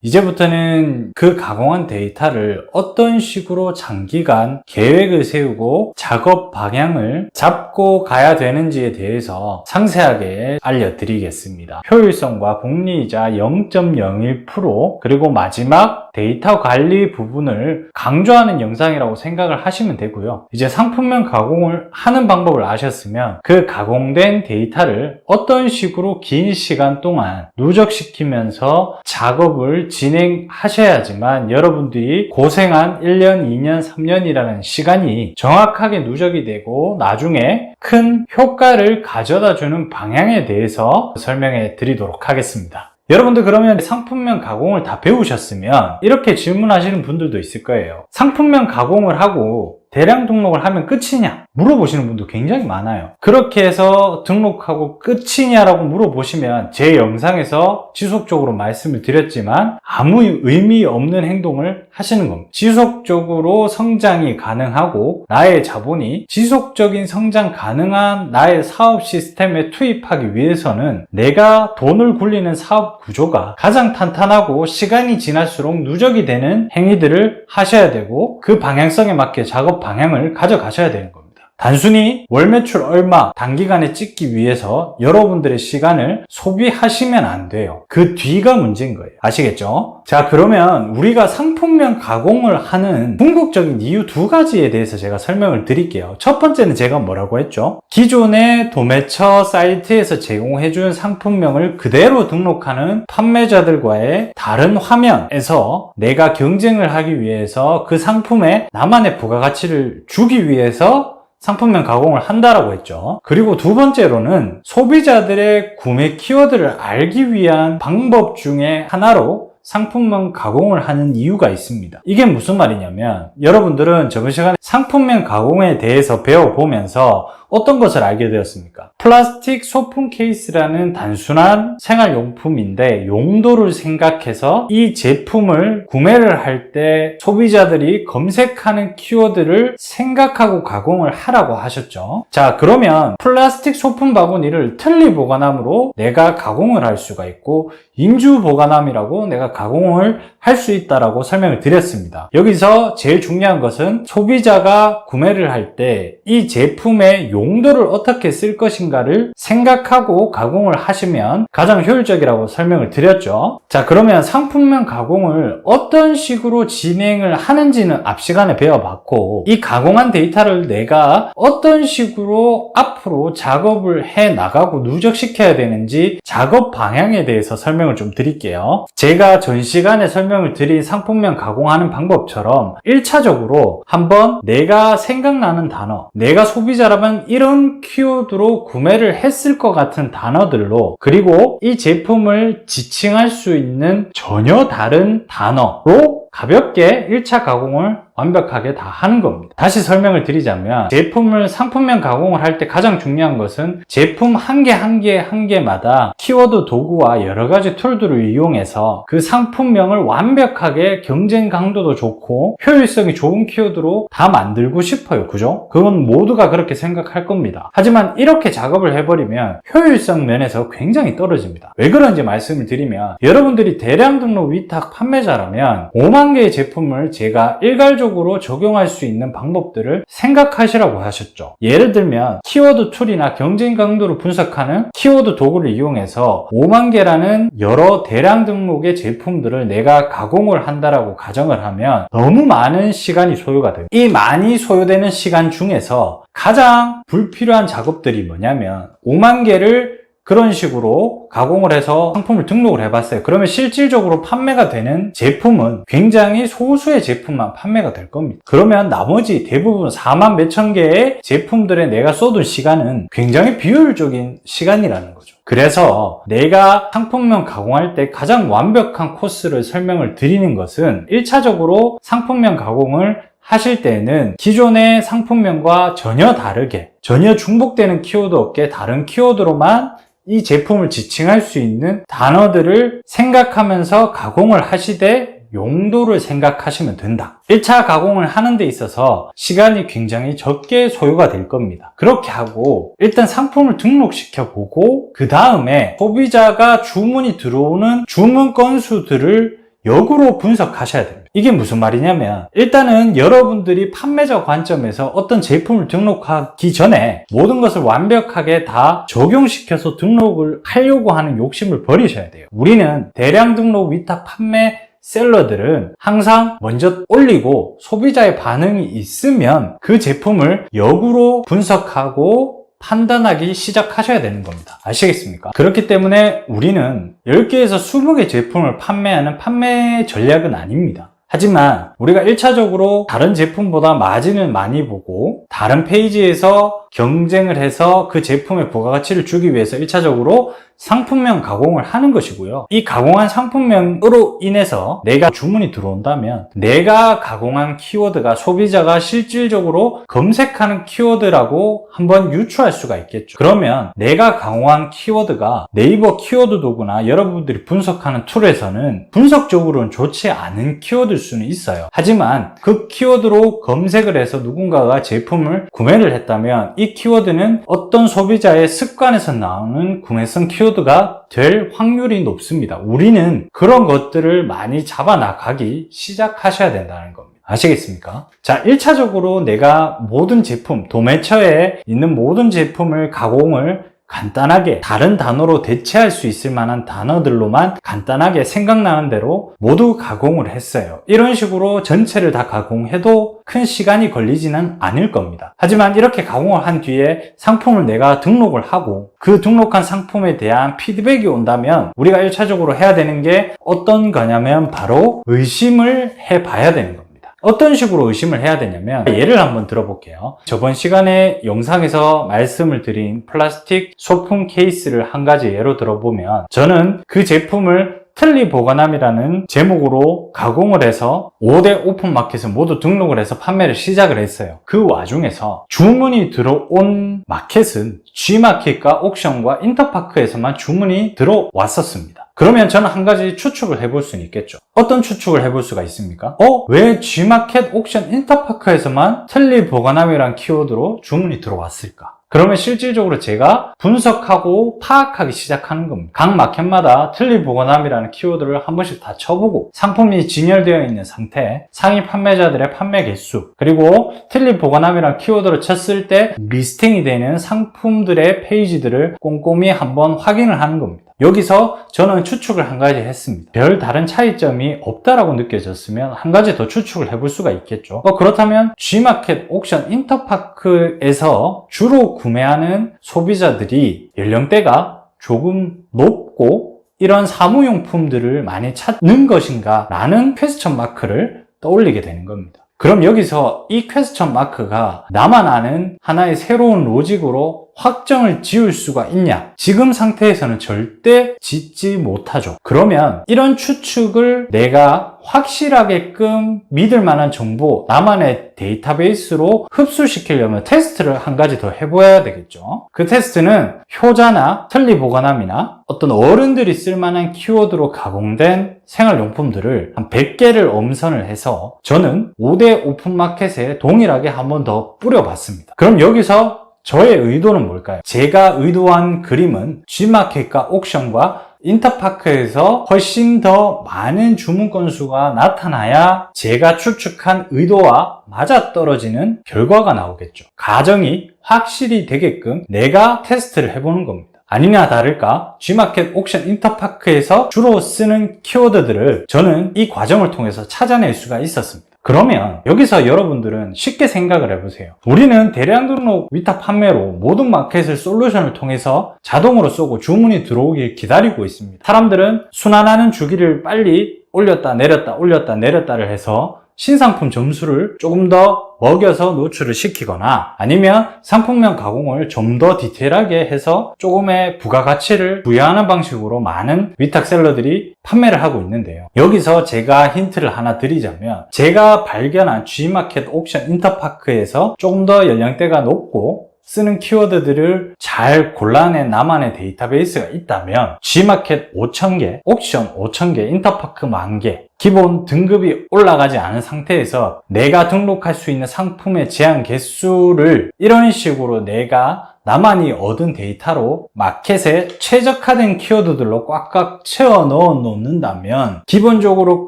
이제부터는 그 가공한 데이터를 어떤 식으로 장기간 계획을 세우고 작업 방향을 잡고 가야 되는지에 대해서 상세하게 알려드리겠습니다. 효율성과 복리이자 0.01% 그리고 마지막 데이터 관리 부분을 강조하는 영상이라고 생각을 하시면 되고요. 이제 상품명 가공을 하는 방법을 아셨으면 그 가공된 데이터를 어떤 식으로 긴 시간 동안 누적시키면서 작업을 진행하셔야지만 여러분들이 고생한 1년, 2년, 3년이라는 시간이 정확하게 누적이 되고 나중에 큰 효과를 가져다주는 방향에 대해서 설명해 드리도록 하겠습니다. 여러분들 그러면 상품명 가공을 다 배우셨으면 이렇게 질문하시는 분들도 있을 거예요. 상품명 가공을 하고 대량 등록을 하면 끝이냐? 물어보시는 분도 굉장히 많아요. 그렇게 해서 등록하고 끝이냐라고 물어보시면 제 영상에서 지속적으로 말씀을 드렸지만 아무 의미 없는 행동을 하시는 겁니다. 지속적으로 성장이 가능하고 나의 자본이 지속적인 성장 가능한 나의 사업 시스템에 투입하기 위해서는 내가 돈을 굴리는 사업 구조가 가장 탄탄하고 시간이 지날수록 누적이 되는 행위들을 하셔야 되고 그 방향성에 맞게 작업 방향을 가져가셔야 되는 겁니다. 단순히 월 매출 얼마 단기간에 찍기 위해서 여러분들의 시간을 소비하시면 안 돼요. 그 뒤가 문제인 거예요. 아시겠죠? 자, 그러면 우리가 상품명 가공을 하는 궁극적인 이유 2가지에 대해서 제가 설명을 드릴게요. 첫 번째는 제가 뭐라고 했죠? 기존의 도매처 사이트에서 제공해준 상품명을 그대로 등록하는 판매자들과의 다른 화면에서 내가 경쟁을 하기 위해서 그 상품에 나만의 부가가치를 주기 위해서 상품명 가공을 한다라고 했죠. 그리고 두 번째로는 소비자들의 구매 키워드를 알기 위한 방법 중에 하나로 상품명 가공을 하는 이유가 있습니다. 이게 무슨 말이냐면 여러분들은 저번 시간에 상품명 가공에 대해서 배워보면서 어떤 것을 알게 되었습니까? 플라스틱 소품 케이스라는 단순한 생활용품인데 용도를 생각해서 이 제품을 구매를 할 때 소비자들이 검색하는 키워드를 생각하고 가공을 하라고 하셨죠. 자, 그러면 플라스틱 소품 바구니를 틀니 보관함으로 내가 가공을 할 수가 있고 인주 보관함이라고 내가 가공을 할 수 있다라고 설명을 드렸습니다. 여기서 제일 중요한 것은 소비자가 구매를 할 때 이 제품의 용도를 어떻게 쓸 것인가를 생각하고 가공을 하시면 가장 효율적이라고 설명을 드렸죠. 자, 그러면 상품명 가공을 어떤 식으로 진행을 하는지는 앞 시간에 배워봤고 이 가공한 데이터를 내가 어떤 식으로 앞으로 작업을 해 나가고 누적시켜야 되는지 작업 방향에 대해서 설명을 좀 드릴게요. 제가 전 시간에 설명을 드린 상품명 가공하는 방법처럼 1차적으로 한번 내가 생각나는 단어, 내가 소비자라면 이런 키워드로 구매를 했을 것 같은 단어들로 그리고 이 제품을 지칭할 수 있는 전혀 다른 단어로 가볍게 1차 가공을 완벽하게 다 하는 겁니다. 다시 설명을 드리자면 제품을 상품명 가공을 할 때 가장 중요한 것은 제품 한 개 마다 키워드 도구와 여러 가지 툴들을 이용해서 그 상품명을 완벽하게 경쟁 강도도 좋고 효율성이 좋은 키워드로 다 만들고 싶어요. 그죠? 그건 모두가 그렇게 생각할 겁니다. 하지만 이렇게 작업을 해버리면 효율성 면에서 굉장히 떨어집니다. 왜 그런지 말씀을 드리면 여러분들이 대량 등록 위탁 판매자라면 5만 개의 제품을 제가 일괄적으로 적용할 수 있는 방법들을 생각하시라고 하셨죠. 예를 들면 키워드 툴이나 경쟁 강도를 분석하는 키워드 도구를 이용해서 5만 개라는 여러 대량 등록의 제품들을 내가 가공을 한다라고 가정을 하면 너무 많은 시간이 소요가 돼요. 이 많이 소요되는 시간 중에서 가장 불필요한 작업들이 뭐냐면 5만 개를 그런 식으로 가공을 해서 상품을 등록을 해봤어요. 그러면 실질적으로 판매가 되는 제품은 굉장히 소수의 제품만 판매가 될 겁니다. 그러면 나머지 대부분 4만 몇천 개의 제품들에 내가 쏟은 시간은 굉장히 비효율적인 시간이라는 거죠. 그래서 내가 상품명 가공할 때 가장 완벽한 코스를 설명을 드리는 것은 1차적으로 상품명 가공을 하실 때는 기존의 상품명과 전혀 다르게 전혀 중복되는 키워드 없게 다른 키워드로만 이 제품을 지칭할 수 있는 단어들을 생각하면서 가공을 하시되 용도를 생각하시면 된다. 1차 가공을 하는 데 있어서 시간이 굉장히 적게 소요가 될 겁니다. 그렇게 하고 일단 상품을 등록시켜 보고 그 다음에 소비자가 주문이 들어오는 주문 건수들을 역으로 분석하셔야 됩니다. 이게 무슨 말이냐면 일단은 여러분들이 판매자 관점에서 어떤 제품을 등록하기 전에 모든 것을 완벽하게 다 적용시켜서 등록을 하려고 하는 욕심을 버리셔야 돼요. 우리는 대량 등록 위탁 판매 셀러들은 항상 먼저 올리고 소비자의 반응이 있으면 그 제품을 역으로 분석하고 판단하기 시작하셔야 되는 겁니다. 아시겠습니까? 그렇기 때문에 우리는 10개에서 20개 제품을 판매하는 판매 전략은 아닙니다. 하지만 우리가 1차적으로 다른 제품보다 마진을 많이 보고 다른 페이지에서 경쟁을 해서 그 제품의 부가가치를 주기 위해서 1차적으로 상품명 가공을 하는 것이고요. 이 가공한 상품명으로 인해서 내가 주문이 들어온다면 내가 가공한 키워드가 소비자가 실질적으로 검색하는 키워드라고 한번 유추할 수가 있겠죠. 그러면 내가 가공한 키워드가 네이버 키워드 도구나 여러분들이 분석하는 툴에서는 분석적으로는 좋지 않은 키워드일 수는 있어요. 하지만 그 키워드로 검색을 해서 누군가가 제품을 구매를 했다면 이 키워드는 어떤 소비자의 습관에서 나오는 구매성 키워드가 될 확률이 높습니다. 우리는 그런 것들을 많이 잡아나가기 시작하셔야 된다는 겁니다. 아시겠습니까? 자, 1차적으로 내가 모든 제품, 도매처에 있는 모든 제품을 가공을 간단하게 다른 단어로 대체할 수 있을 만한 단어들로만 간단하게 생각나는 대로 모두 가공을 했어요. 이런 식으로 전체를 다 가공해도 큰 시간이 걸리지는 않을 겁니다. 하지만 이렇게 가공을 한 뒤에 상품을 내가 등록을 하고 그 등록한 상품에 대한 피드백이 온다면 우리가 1차적으로 해야 되는 게 어떤 거냐면 바로 의심을 해봐야 되는 겁니다. 어떤 식으로 의심을 해야 되냐면 예를 한번 들어볼게요. 저번 시간에 영상에서 말씀을 드린 플라스틱 소품 케이스를 한 가지 예로 들어보면 저는 그 제품을 틀니 보관함이라는 제목으로 가공을 해서 5대 오픈마켓을 모두 등록을 해서 판매를 시작을 했어요. 그 와중에서 주문이 들어온 마켓은 G마켓과 옥션과 인터파크에서만 주문이 들어왔었습니다. 그러면 저는 한 가지 추측을 해볼 수는 있겠죠. 어떤 추측을 해볼 수가 있습니까? 왜 G마켓, 옥션, 인터파크에서만 틀니 보관함이라는 키워드로 주문이 들어왔을까? 그러면 실질적으로 제가 분석하고 파악하기 시작하는 겁니다. 각 마켓마다 틀니 보관함이라는 키워드를 한 번씩 다 쳐보고 상품이 진열되어 있는 상태, 상위 판매자들의 판매 개수, 그리고 틀니 보관함이라는 키워드를 쳤을 때 리스팅이 되는 상품들의 페이지들을 꼼꼼히 한번 확인을 하는 겁니다. 여기서 저는 추측을 한 가지 했습니다. 별 다른 차이점이 없다라고 느껴졌으면 한 가지 더 추측을 해볼 수가 있겠죠. 그렇다면 G마켓, 옥션, 인터파크에서 주로 구매하는 소비자들이 연령대가 조금 높고 이런 사무용품들을 많이 찾는 것인가 라는 퀘스천 마크를 떠올리게 되는 겁니다. 그럼 여기서 이 퀘스천 마크가 나만 아는 하나의 새로운 로직으로 확정을 지을 수가 있냐? 지금 상태에서는 절대 짓지 못하죠. 그러면 이런 추측을 내가 확실하게끔 믿을 만한 정보, 나만의 데이터베이스로 흡수시키려면 테스트를 한 가지 더 해봐야 되겠죠. 그 테스트는 효자나 틀니 보관함이나 어떤 어른들이 쓸만한 키워드로 가공된 생활용품들을 한 100개를 엄선을 해서 저는 5대 오픈마켓에 동일하게 한 번 더 뿌려봤습니다. 그럼 여기서 저의 의도는 뭘까요? 제가 의도한 그림은 G마켓과 옥션과 인터파크에서 훨씬 더 많은 주문 건수가 나타나야 제가 추측한 의도와 맞아떨어지는 결과가 나오겠죠. 가정이 확실히 되게끔 내가 테스트를 해보는 겁니다. 아니나 다를까 G마켓, 옥션, 인터파크에서 주로 쓰는 키워드들을 저는 이 과정을 통해서 찾아낼 수가 있었습니다. 그러면 여기서 여러분들은 쉽게 생각을 해보세요. 우리는 대량 등록 위탁 판매로 모든 마켓을 솔루션을 통해서 자동으로 쏘고 주문이 들어오길 기다리고 있습니다. 사람들은 순환하는 주기를 빨리 올렸다 내렸다 올렸다 내렸다를 해서 신상품 점수를 조금 더 먹여서 노출을 시키거나 아니면 상품명 가공을 좀 더 디테일하게 해서 조금의 부가가치를 부여하는 방식으로 많은 위탁셀러들이 판매를 하고 있는데요. 여기서 제가 힌트를 하나 드리자면 제가 발견한 G마켓, 옥션, 인터파크에서 조금 더 연령대가 높고 쓰는 키워드들을 잘 골라낸 나만의 데이터베이스가 있다면 G마켓 5,000개, 옥션 5,000개, 인터파크 10,000개 기본 등급이 올라가지 않은 상태에서 내가 등록할 수 있는 상품의 제한 개수를 이런 식으로 내가 나만이 얻은 데이터로 마켓에 최적화된 키워드들로 꽉꽉 채워 넣어 놓는다면 기본적으로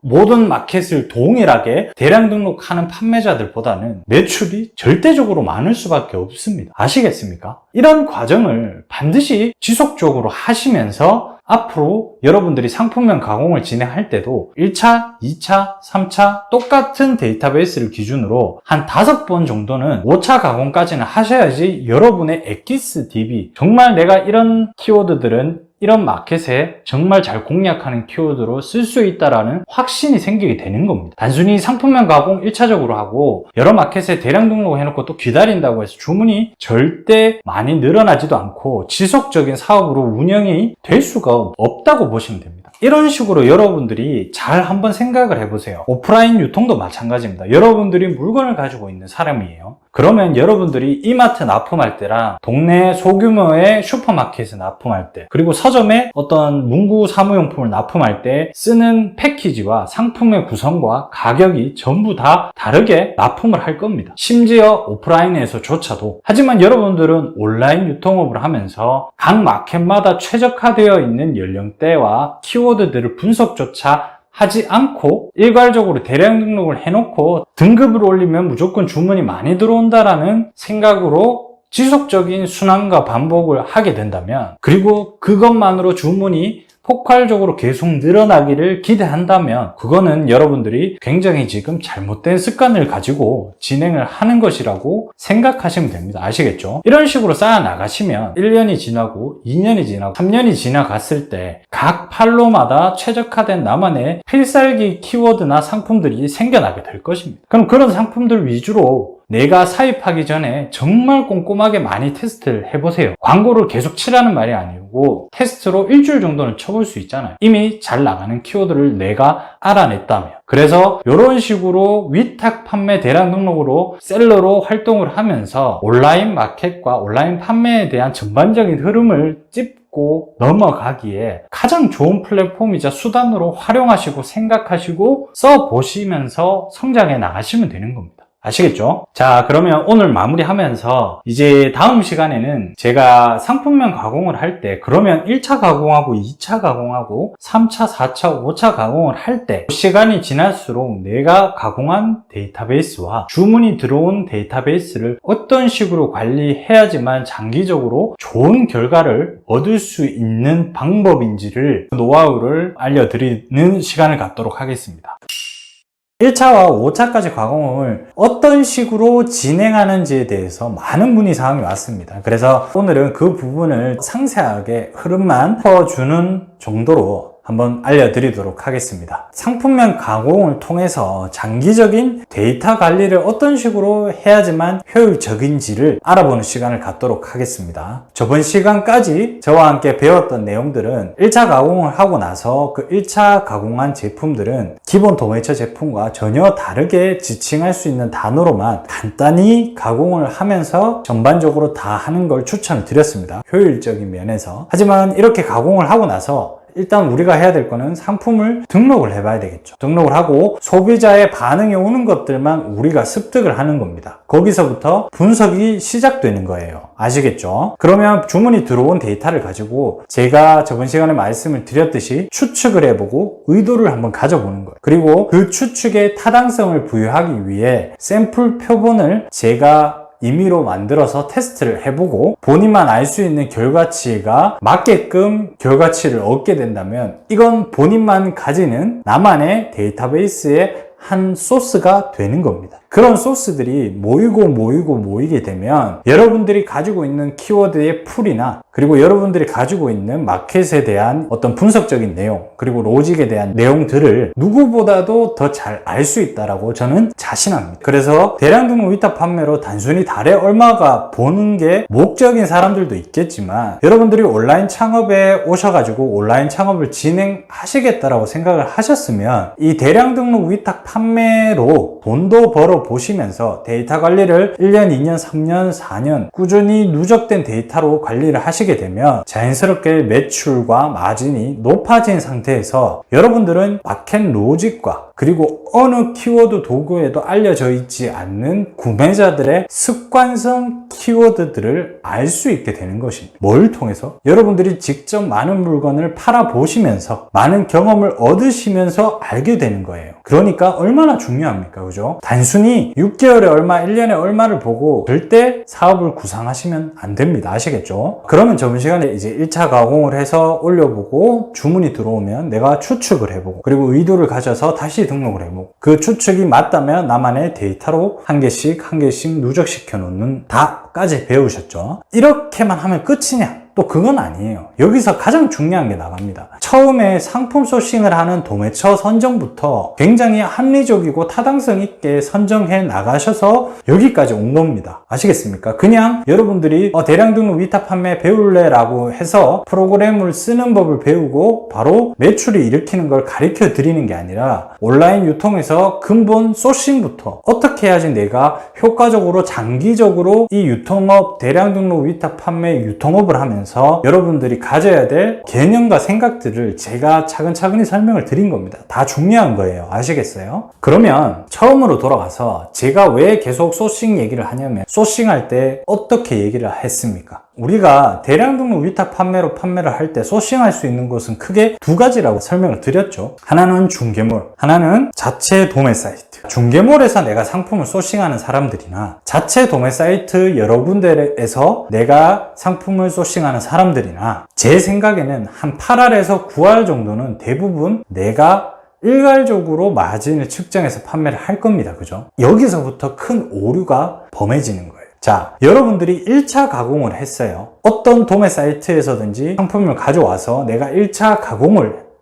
모든 마켓을 동일하게 대량 등록하는 판매자들보다는 매출이 절대적으로 많을 수밖에 없습니다. 아시겠습니까? 이런 과정을 반드시 지속적으로 하시면서 앞으로 여러분들이 상품명 가공을 진행할 때도 1차, 2차, 3차 똑같은 데이터베이스를 기준으로 한 5번 정도는 5차 가공까지는 하셔야지 여러분의 엑기스 DB, 정말 내가 이런 키워드들은 이런 마켓에 정말 잘 공략하는 키워드로 쓸 수 있다라는 확신이 생기게 되는 겁니다. 단순히 상품명 가공 1차적으로 하고 여러 마켓에 대량 등록을 해놓고 또 기다린다고 해서 주문이 절대 많이 늘어나지도 않고 지속적인 사업으로 운영이 될 수가 없다고 보시면 됩니다. 이런 식으로 여러분들이 잘 한번 생각을 해보세요. 오프라인 유통도 마찬가지입니다. 여러분들이 물건을 가지고 있는 사람이에요. 그러면 여러분들이 이마트 납품할 때랑 동네 소규모의 슈퍼마켓에 납품할 때 그리고 서점에 어떤 문구 사무용품을 납품할 때 쓰는 패키지와 상품의 구성과 가격이 전부 다 다르게 납품을 할 겁니다. 심지어 오프라인에서조차도. 하지만 여러분들은 온라인 유통업을 하면서 각 마켓마다 최적화되어 있는 연령대와 키워드들을 분석조차 하지 않고 일괄적으로 대량 등록을 해놓고 등급을 올리면 무조건 주문이 많이 들어온다라는 생각으로 지속적인 순환과 반복을 하게 된다면 그리고 그것만으로 주문이 폭발적으로 계속 늘어나기를 기대한다면 그거는 여러분들이 굉장히 지금 잘못된 습관을 가지고 진행을 하는 것이라고 생각하시면 됩니다. 아시겠죠? 이런 식으로 쌓아 나가시면 1년이 지나고 2년이 지나고 3년이 지나갔을 때 각 판로마다 최적화된 나만의 필살기 키워드나 상품들이 생겨나게 될 것입니다. 그럼 그런 상품들 위주로 내가 사입하기 전에 정말 꼼꼼하게 많이 테스트를 해보세요. 광고를 계속 치라는 말이 아니고 테스트로 일주일 정도는 쳐볼 수 있잖아요. 이미 잘 나가는 키워드를 내가 알아냈다면. 그래서 이런 식으로 위탁 판매 대량 등록으로 셀러로 활동을 하면서 온라인 마켓과 온라인 판매에 대한 전반적인 흐름을 짚고 넘어가기에 가장 좋은 플랫폼이자 수단으로 활용하시고 생각하시고 써보시면서 성장해 나가시면 되는 겁니다. 아시겠죠? 자, 그러면 오늘 마무리하면서 이제 다음 시간에는 제가 상품명 가공을 할 때 그러면 1차 가공하고 2차 가공하고 3차, 4차, 5차 가공을 할 때 시간이 지날수록 내가 가공한 데이터베이스와 주문이 들어온 데이터베이스를 어떤 식으로 관리해야지만 장기적으로 좋은 결과를 얻을 수 있는 방법인지를 노하우를 알려드리는 시간을 갖도록 하겠습니다. 1차와 5차까지 가공을 어떤 식으로 진행하는지에 대해서 많은 문의사항이 왔습니다. 그래서 오늘은 그 부분을 상세하게 흐름만 풀어주는 정도로 한번 알려드리도록 하겠습니다. 상품명 가공을 통해서 장기적인 데이터 관리를 어떤 식으로 해야지만 효율적인지를 알아보는 시간을 갖도록 하겠습니다. 저번 시간까지 저와 함께 배웠던 내용들은 1차 가공을 하고 나서 그 1차 가공한 제품들은 기본 도매처 제품과 전혀 다르게 지칭할 수 있는 단어로만 간단히 가공을 하면서 전반적으로 다 하는 걸 추천을 드렸습니다. 효율적인 면에서. 하지만 이렇게 가공을 하고 나서 일단 우리가 해야 될 거는 상품을 등록을 해봐야 되겠죠. 등록을 하고 소비자의 반응이 오는 것들만 우리가 습득을 하는 겁니다. 거기서부터 분석이 시작되는 거예요. 아시겠죠? 그러면 주문이 들어온 데이터를 가지고 제가 저번 시간에 말씀을 드렸듯이 추측을 해보고 의도를 한번 가져보는 거예요. 그리고 그 추측에 타당성을 부여하기 위해 샘플 표본을 제가 임의로 만들어서 테스트를 해보고 본인만 알 수 있는 결과치가 맞게끔 결과치를 얻게 된다면 이건 본인만 가지는 나만의 데이터베이스의 한 소스가 되는 겁니다. 그런 소스들이 모이게 되면 여러분들이 가지고 있는 키워드의 풀이나 그리고 여러분들이 가지고 있는 마켓에 대한 어떤 분석적인 내용 그리고 로직에 대한 내용들을 누구보다도 더 잘 알 수 있다라고 저는 자신합니다. 그래서 대량 등록 위탁 판매로 단순히 달에 얼마가 버는 게 목적인 사람들도 있겠지만 여러분들이 온라인 창업에 오셔가지고 온라인 창업을 진행하시겠다라고 생각을 하셨으면 이 대량 등록 위탁 판매로 돈도 벌어 보시면서 데이터 관리를 1년, 2년, 3년, 4년 꾸준히 누적된 데이터로 관리를 하시게 되면 자연스럽게 매출과 마진이 높아진 상태에서 여러분들은 마켓 로직과 그리고 어느 키워드 도구에도 알려져 있지 않는 구매자들의 습관성 키워드들을 알 수 있게 되는 것입니다. 뭘 통해서? 여러분들이 직접 많은 물건을 팔아보시면서 많은 경험을 얻으시면서 알게 되는 거예요. 그러니까 얼마나 중요합니까? 그죠? 단순히 6개월에 얼마, 1년에 얼마를 보고 절대 사업을 구상하시면 안 됩니다. 아시겠죠? 그러면 저번 시간에 이제 1차 가공을 해서 올려보고 주문이 들어오면 내가 추측을 해보고 그리고 의도를 가져서 다시 등록을 해보고 그 추측이 맞다면 나만의 데이터로 한 개씩 누적시켜 놓는 다까지 배우셨죠. 이렇게만 하면 끝이냐? 또 그건 아니에요. 여기서 가장 중요한 게 나갑니다. 처음에 상품 소싱을 하는 도매처 선정부터 굉장히 합리적이고 타당성 있게 선정해 나가셔서 여기까지 온 겁니다. 아시겠습니까? 그냥 여러분들이 대량 등록 위탁 판매 배울래? 라고 해서 프로그램을 쓰는 법을 배우고 바로 매출을 일으키는 걸 가르쳐 드리는 게 아니라 온라인 유통에서 근본 소싱부터 어떻게 해야지 내가 효과적으로 장기적으로 이 유통업, 대량 등록 위탁 판매 유통업을 하면서 여러분들이 가져야 될 개념과 생각들을 제가 차근차근히 설명을 드린 겁니다. 다 중요한 거예요. 아시겠어요? 그러면 처음으로 돌아가서 제가 왜 계속 소싱 얘기를 하냐면 소싱할 때 어떻게 얘기를 했습니까? 우리가 대량 등록 위탁 판매로 판매를 할 때 소싱할 수 있는 것은 크게 두 가지라고 설명을 드렸죠. 하나는 중개몰, 하나는 자체 도매 사이트. 중개몰에서 내가 상품을 소싱하는 사람들이나 자체 도매 사이트 여러 군데에서 내가 상품을 소싱하는 사람들이나 제 생각에는 한 8알에서 9알 정도는 대부분 내가 일괄적으로 마진을 측정해서 판매를 할 겁니다. 그죠? 여기서부터 큰 오류가 범해지는 거예요. 자, 여러분들이 1차 가공을 했어요. 어떤 도매 사이트에서든지 상품을 가져와서 내가 1차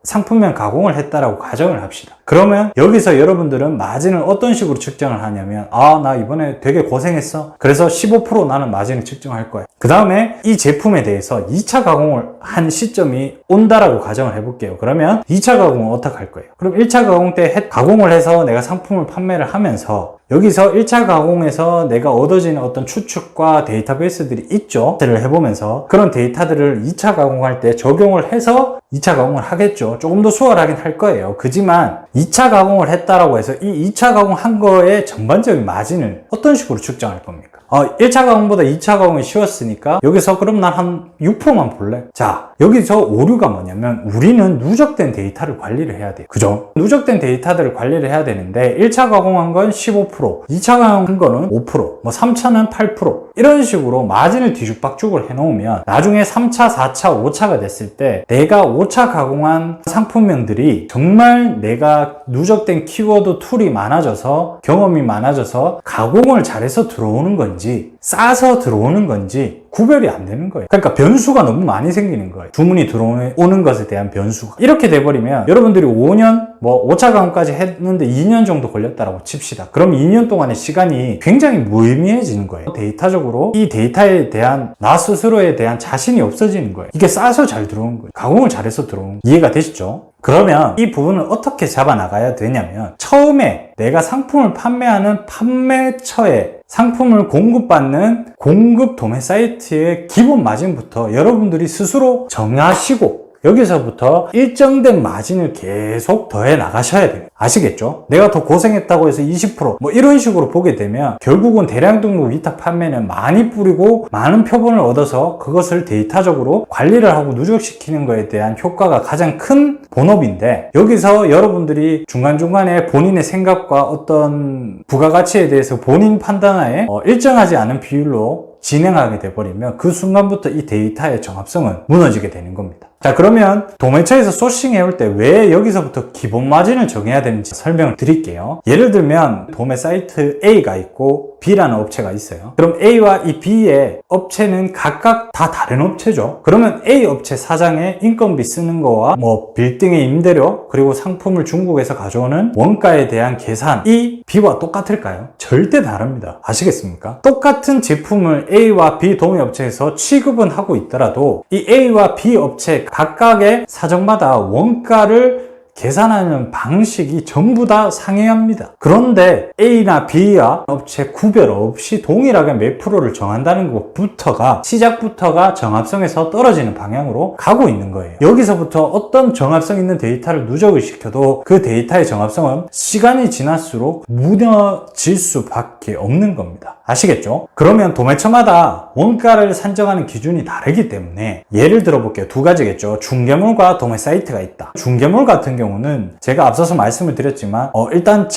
상품명 가공을 했다라고 가정을 합시다. 그러면 여기서 여러분들은 마진을 어떤 식으로 측정을 하냐면, 나 이번에 되게 고생했어. 그래서 15% 나는 마진을 측정할 거야. 그 다음에 이 제품에 대해서 2차 가공을 한 시점이 온다라고 가정을 해볼게요. 그러면 2차 가공은 어떻게 할 거예요? 그럼 1차 가공 때 가공을 해서 내가 상품을 판매를 하면서 여기서 1차 가공에서 내가 얻어지는 어떤 추측과 데이터베이스들이 있죠. 를 해보면서 그런 데이터들을 2차 가공할 때 적용을 해서 2차 가공을 하겠죠. 조금 더 수월하긴 할 거예요. 그지만 2차 가공을 했다라고 해서 이 2차 가공한 거의 전반적인 마진을 어떤 식으로 측정할 겁니까? 1차 가공보다 2차 가공이 쉬웠으니까 여기서 그럼 난 한 6%만 볼래? 자, 여기서 오류가 뭐냐면 우리는 누적된 데이터를 관리를 해야 돼요. 그죠? 누적된 데이터들을 관리를 해야 되는데 1차 가공한 건 15%, 2차 가공한 거는 5%, 3차는 8% 이런 식으로 마진을 뒤죽박죽을 해놓으면 나중에 3차, 4차, 5차가 됐을 때 내가 5차 가공한 상품명들이 정말 내가 누적된 키워드 툴이 많아져서 경험이 많아져서 가공을 잘해서 들어오는 건지 싸서 들어오는 건지 구별이 안 되는 거예요. 그러니까 변수가 너무 많이 생기는 거예요. 주문이 들어오는 것에 대한 변수가. 이렇게 돼버리면 여러분들이 5년, 5차 가공까지 했는데 2년 정도 걸렸다라고 칩시다. 그럼 2년 동안의 시간이 굉장히 무의미해지는 거예요. 데이터적으로 이 데이터에 대한 나 스스로에 대한 자신이 없어지는 거예요. 이게 싸서 잘 들어오는 거예요. 가공을 잘해서 들어오는 거예요. 이해가 되시죠? 그러면 이 부분을 어떻게 잡아 나가야 되냐면 처음에 내가 상품을 판매하는 판매처에 상품을 공급받는 공급 도매 사이트의 기본 마진부터 여러분들이 스스로 정하시고 여기서부터 일정된 마진을 계속 더해 나가셔야 돼요. 아시겠죠? 내가 더 고생했다고 해서 20% 이런 식으로 보게 되면 결국은 대량 등록 위탁 판매는 많이 뿌리고 많은 표본을 얻어서 그것을 데이터적으로 관리를 하고 누적시키는 것에 대한 효과가 가장 큰 본업인데 여기서 여러분들이 중간중간에 본인의 생각과 어떤 부가가치에 대해서 본인 판단하에 일정하지 않은 비율로 진행하게 돼버리면 그 순간부터 이 데이터의 정합성은 무너지게 되는 겁니다. 자, 그러면 도매처에서 소싱 해올 때 왜 여기서부터 기본 마진을 정해야 되는지 설명을 드릴게요. 예를 들면 도매 사이트 A가 있고 B라는 업체가 있어요. 그럼 A와 이 B의 업체는 각각 다 다른 업체죠. 그러면 A 업체 사장의 인건비 쓰는 거와 빌딩의 임대료 그리고 상품을 중국에서 가져오는 원가에 대한 계산이 B와 똑같을까요? 절대 다릅니다. 아시겠습니까? 똑같은 제품을 A와 B 도매 업체에서 취급은 하고 있더라도 이 A와 B 업체 각각의 사정마다 원가를 계산하는 방식이 전부 다 상이합니다. 그런데 A나 B와 업체 구별 없이 동일하게 몇 프로를 정한다는 것부터가 시작부터가 정합성에서 떨어지는 방향으로 가고 있는 거예요. 여기서부터 어떤 정합성 있는 데이터를 누적을 시켜도 그 데이터의 정합성은 시간이 지날수록 무너질 수밖에 없는 겁니다. 아시겠죠? 그러면 도매처마다 원가를 산정하는 기준이 다르기 때문에 예를 들어 볼게요. 두 가지겠죠. 중개몰과 도매 사이트가 있다. 중개몰 같은 경우는 제가 앞서서 말씀을 드렸지만 일단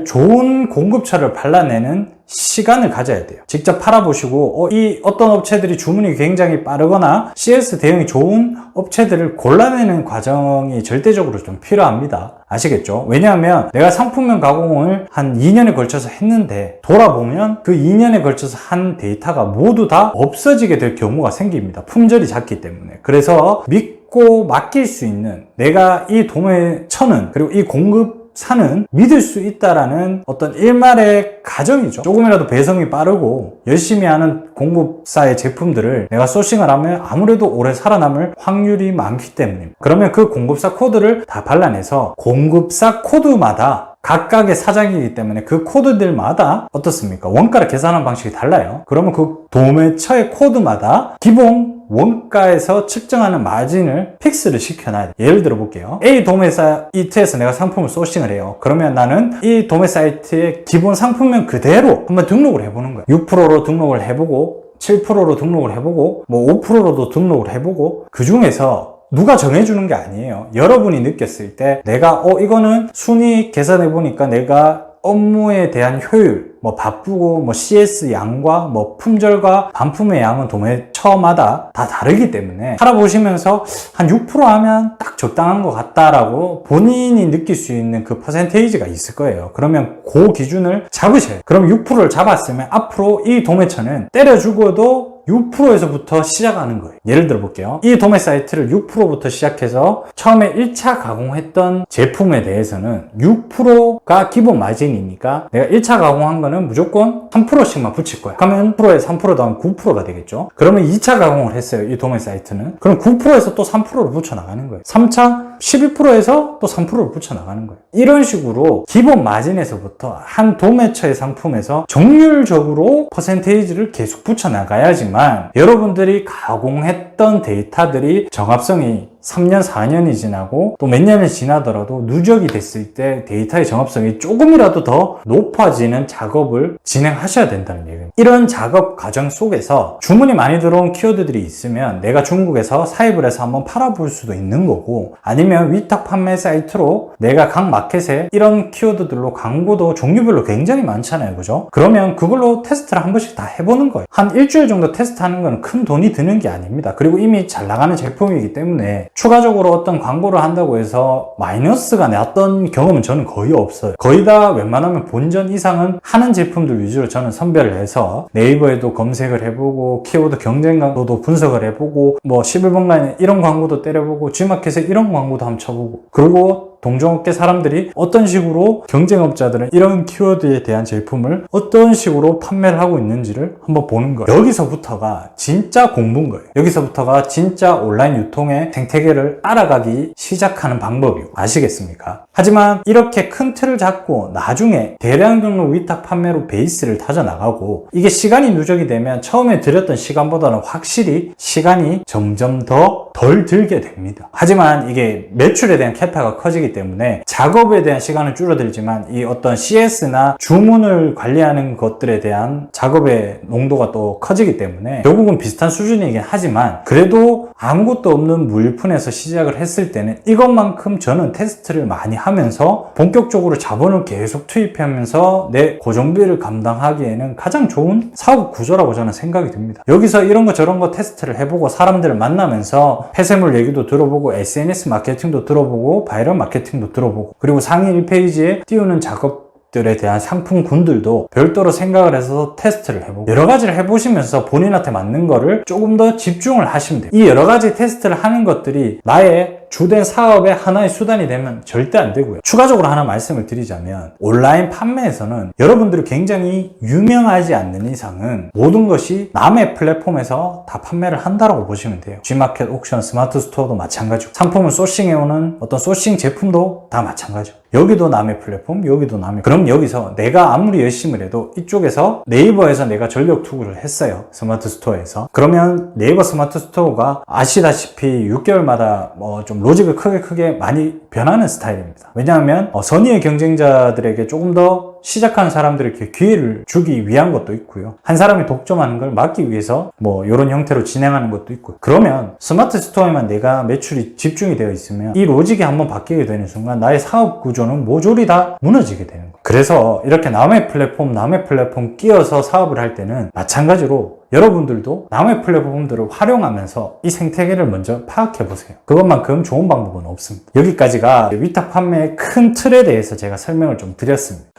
좋은 공급처를 발라내는 시간을 가져야 돼요. 직접 팔아보시고 이 어떤 업체들이 주문이 굉장히 빠르거나 CS 대응이 좋은 업체들을 골라내는 과정이 절대적으로 좀 필요합니다. 아시겠죠? 왜냐하면 내가 상품명 가공을 한 2년에 걸쳐서 했는데 돌아보면 그 2년에 걸쳐서 한 데이터가 모두 다 없어지게 될 경우가 생깁니다. 품절이 작기 때문에. 그래서 믿고 맡길 수 있는 내가 이 도매처는 그리고 이 공급사는 믿을 수 있다라는 어떤 일말의 가정이죠. 조금이라도 배송이 빠르고 열심히 하는 공급사의 제품들을 내가 소싱을 하면 아무래도 오래 살아남을 확률이 많기 때문입니다. 그러면 그 공급사 코드를 다 발라내서 공급사 코드마다 각각의 사장이기 때문에 그 코드들마다 어떻습니까? 원가를 계산하는 방식이 달라요. 그러면 그 도매처의 코드마다 기본 원가에서 측정하는 마진을 픽스를 시켜놔야 돼요. 예를 들어 볼게요. A 도매 사이트에서 내가 상품을 소싱을 해요. 그러면 나는 이 도매 사이트의 기본 상품명 그대로 한번 등록을 해보는 거예요. 6%로 등록을 해보고 7%로 등록을 해보고 5%로도 등록을 해보고 그 중에서 누가 정해주는 게 아니에요. 여러분이 느꼈을 때 내가 이거는 순위 계산해보니까 내가 업무에 대한 효율, 뭐 바쁘고 뭐 CS 양과 뭐 품절과 반품의 양은 도매처마다 다 다르기 때문에 팔아보시면서 한 6% 하면 딱 적당한 것 같다라고 본인이 느낄 수 있는 그 퍼센테이지가 있을 거예요. 그러면 그 기준을 잡으셔요. 그럼 6%를 잡았으면 앞으로 이 도매처는 때려 죽어도 6%에서부터 시작하는 거예요. 예를 들어 볼게요. 이 도매 사이트를 6%부터 시작해서 처음에 1차 가공했던 제품에 대해서는 6%가 기본 마진이니까 내가 1차 가공한 거는 무조건 3%씩만 붙일 거야. 그러면 10%에 3% 더하면 9%가 되겠죠. 그러면 2차 가공을 했어요. 이 도매 사이트는. 그럼 9%에서 또 3%를 붙여 나가는 거예요. 3차 12%에서 또 3%를 붙여 나가는 거예요. 이런 식으로 기본 마진에서부터 한 도매처의 상품에서 정률적으로 퍼센테이지를 계속 붙여 나가야지만 여러분들이 가공했던 데이터들이 정합성이 3년, 4년이 지나고 또 몇 년이 지나더라도 누적이 됐을 때 데이터의 정합성이 조금이라도 더 높아지는 작업을 진행하셔야 된다는 얘기입니다. 이런 작업 과정 속에서 주문이 많이 들어온 키워드들이 있으면 내가 중국에서 사입을 해서 한번 팔아볼 수도 있는 거고, 아니면 위탁 판매 사이트로 내가 각 마켓에 이런 키워드들로 광고도 종류별로 굉장히 많잖아요. 그죠? 그러면 그걸로 테스트를 한 번씩 다 해보는 거예요. 한 일주일 정도 테스트하는 건 큰 돈이 드는 게 아닙니다. 그리고 이미 잘 나가는 제품이기 때문에 추가적으로 어떤 광고를 한다고 해서 마이너스가 났던 경험은 저는 거의 없어요. 거의 다 웬만하면 본전 이상은 하는 제품들 위주로 저는 선별을 해서 네이버에도 검색을 해보고 키워드 경쟁도도 분석을 해보고 뭐 11번간에 이런 광고도 때려보고 G마켓에 이런 광고도 한번 쳐보고, 그리고 동종업계 사람들이 어떤 식으로 경쟁업자들은 이런 키워드에 대한 제품을 어떤 식으로 판매를 하고 있는지를 한번 보는 거예요. 여기서부터가 진짜 공부인 거예요. 여기서부터가 진짜 온라인 유통의 생태계를 알아가기 시작하는 방법이고, 아시겠습니까? 하지만 이렇게 큰 틀을 잡고 나중에 대량 등록 위탁 판매로 베이스를 다져나가고 이게 시간이 누적이 되면 처음에 들였던 시간보다는 확실히 시간이 점점 더 덜 들게 됩니다. 하지만 이게 매출에 대한 캐파가 커지기 때문에 작업에 대한 시간은 줄어들지만 이 어떤 CS나 주문을 관리하는 것들에 대한 작업의 농도가 또 커지기 때문에 결국은 비슷한 수준이긴 하지만, 그래도 아무것도 없는 무일푼에서 시작을 했을 때는 이것만큼 저는 테스트를 많이 하면서 본격적으로 자본을 계속 투입하면서 내 고정비를 감당하기에는 가장 좋은 사업 구조라고 저는 생각이 듭니다. 여기서 이런 거 저런 거 테스트를 해보고 사람들을 만나면서 폐쇄물 얘기도 들어보고 SNS 마케팅도 들어보고 바이럴 마케팅도 들어보고, 그리고 상위 1페이지에 띄우는 작업들에 대한 상품군들도 별도로 생각을 해서 테스트를 해보고, 여러 가지를 해보시면서 본인한테 맞는 거를 조금 더 집중을 하시면 돼요. 이 여러 가지 테스트를 하는 것들이 나의 주된 사업의 하나의 수단이 되면 절대 안 되고요. 추가적으로 하나 말씀을 드리자면, 온라인 판매에서는 여러분들이 굉장히 유명하지 않는 이상은 모든 것이 남의 플랫폼에서 다 판매를 한다고 보시면 돼요. G마켓, 옥션, 스마트 스토어도 마찬가지고, 상품을 소싱해오는 어떤 소싱 제품도 다 마찬가지고, 여기도 남의 플랫폼, 여기도 남의. 그럼 여기서 내가 아무리 열심히 해도 이쪽에서 네이버에서 내가 전력 투구를 했어요. 스마트 스토어에서. 그러면 네이버 스마트 스토어가 아시다시피 6개월마다 좀 로직을 크게 많이 변하는 스타일입니다. 왜냐하면 선의의 경쟁자들에게 조금 더 시작하는 사람들에게 기회를 주기 위한 것도 있고요. 한 사람이 독점하는 걸 막기 위해서 이런 형태로 진행하는 것도 있고요. 그러면 스마트 스토어에만 내가 매출이 집중이 되어 있으면 이 로직이 한번 바뀌게 되는 순간 나의 사업 구조는 모조리 다 무너지게 되는 거예요. 그래서 이렇게 남의 플랫폼 끼워서 사업을 할 때는 마찬가지로 여러분들도 남의 플랫폼들을 활용하면서 이 생태계를 먼저 파악해 보세요. 그것만큼 좋은 방법은 없습니다. 여기까지가 위탁 판매의 큰 틀에 대해서 제가 설명을 좀 드렸습니다.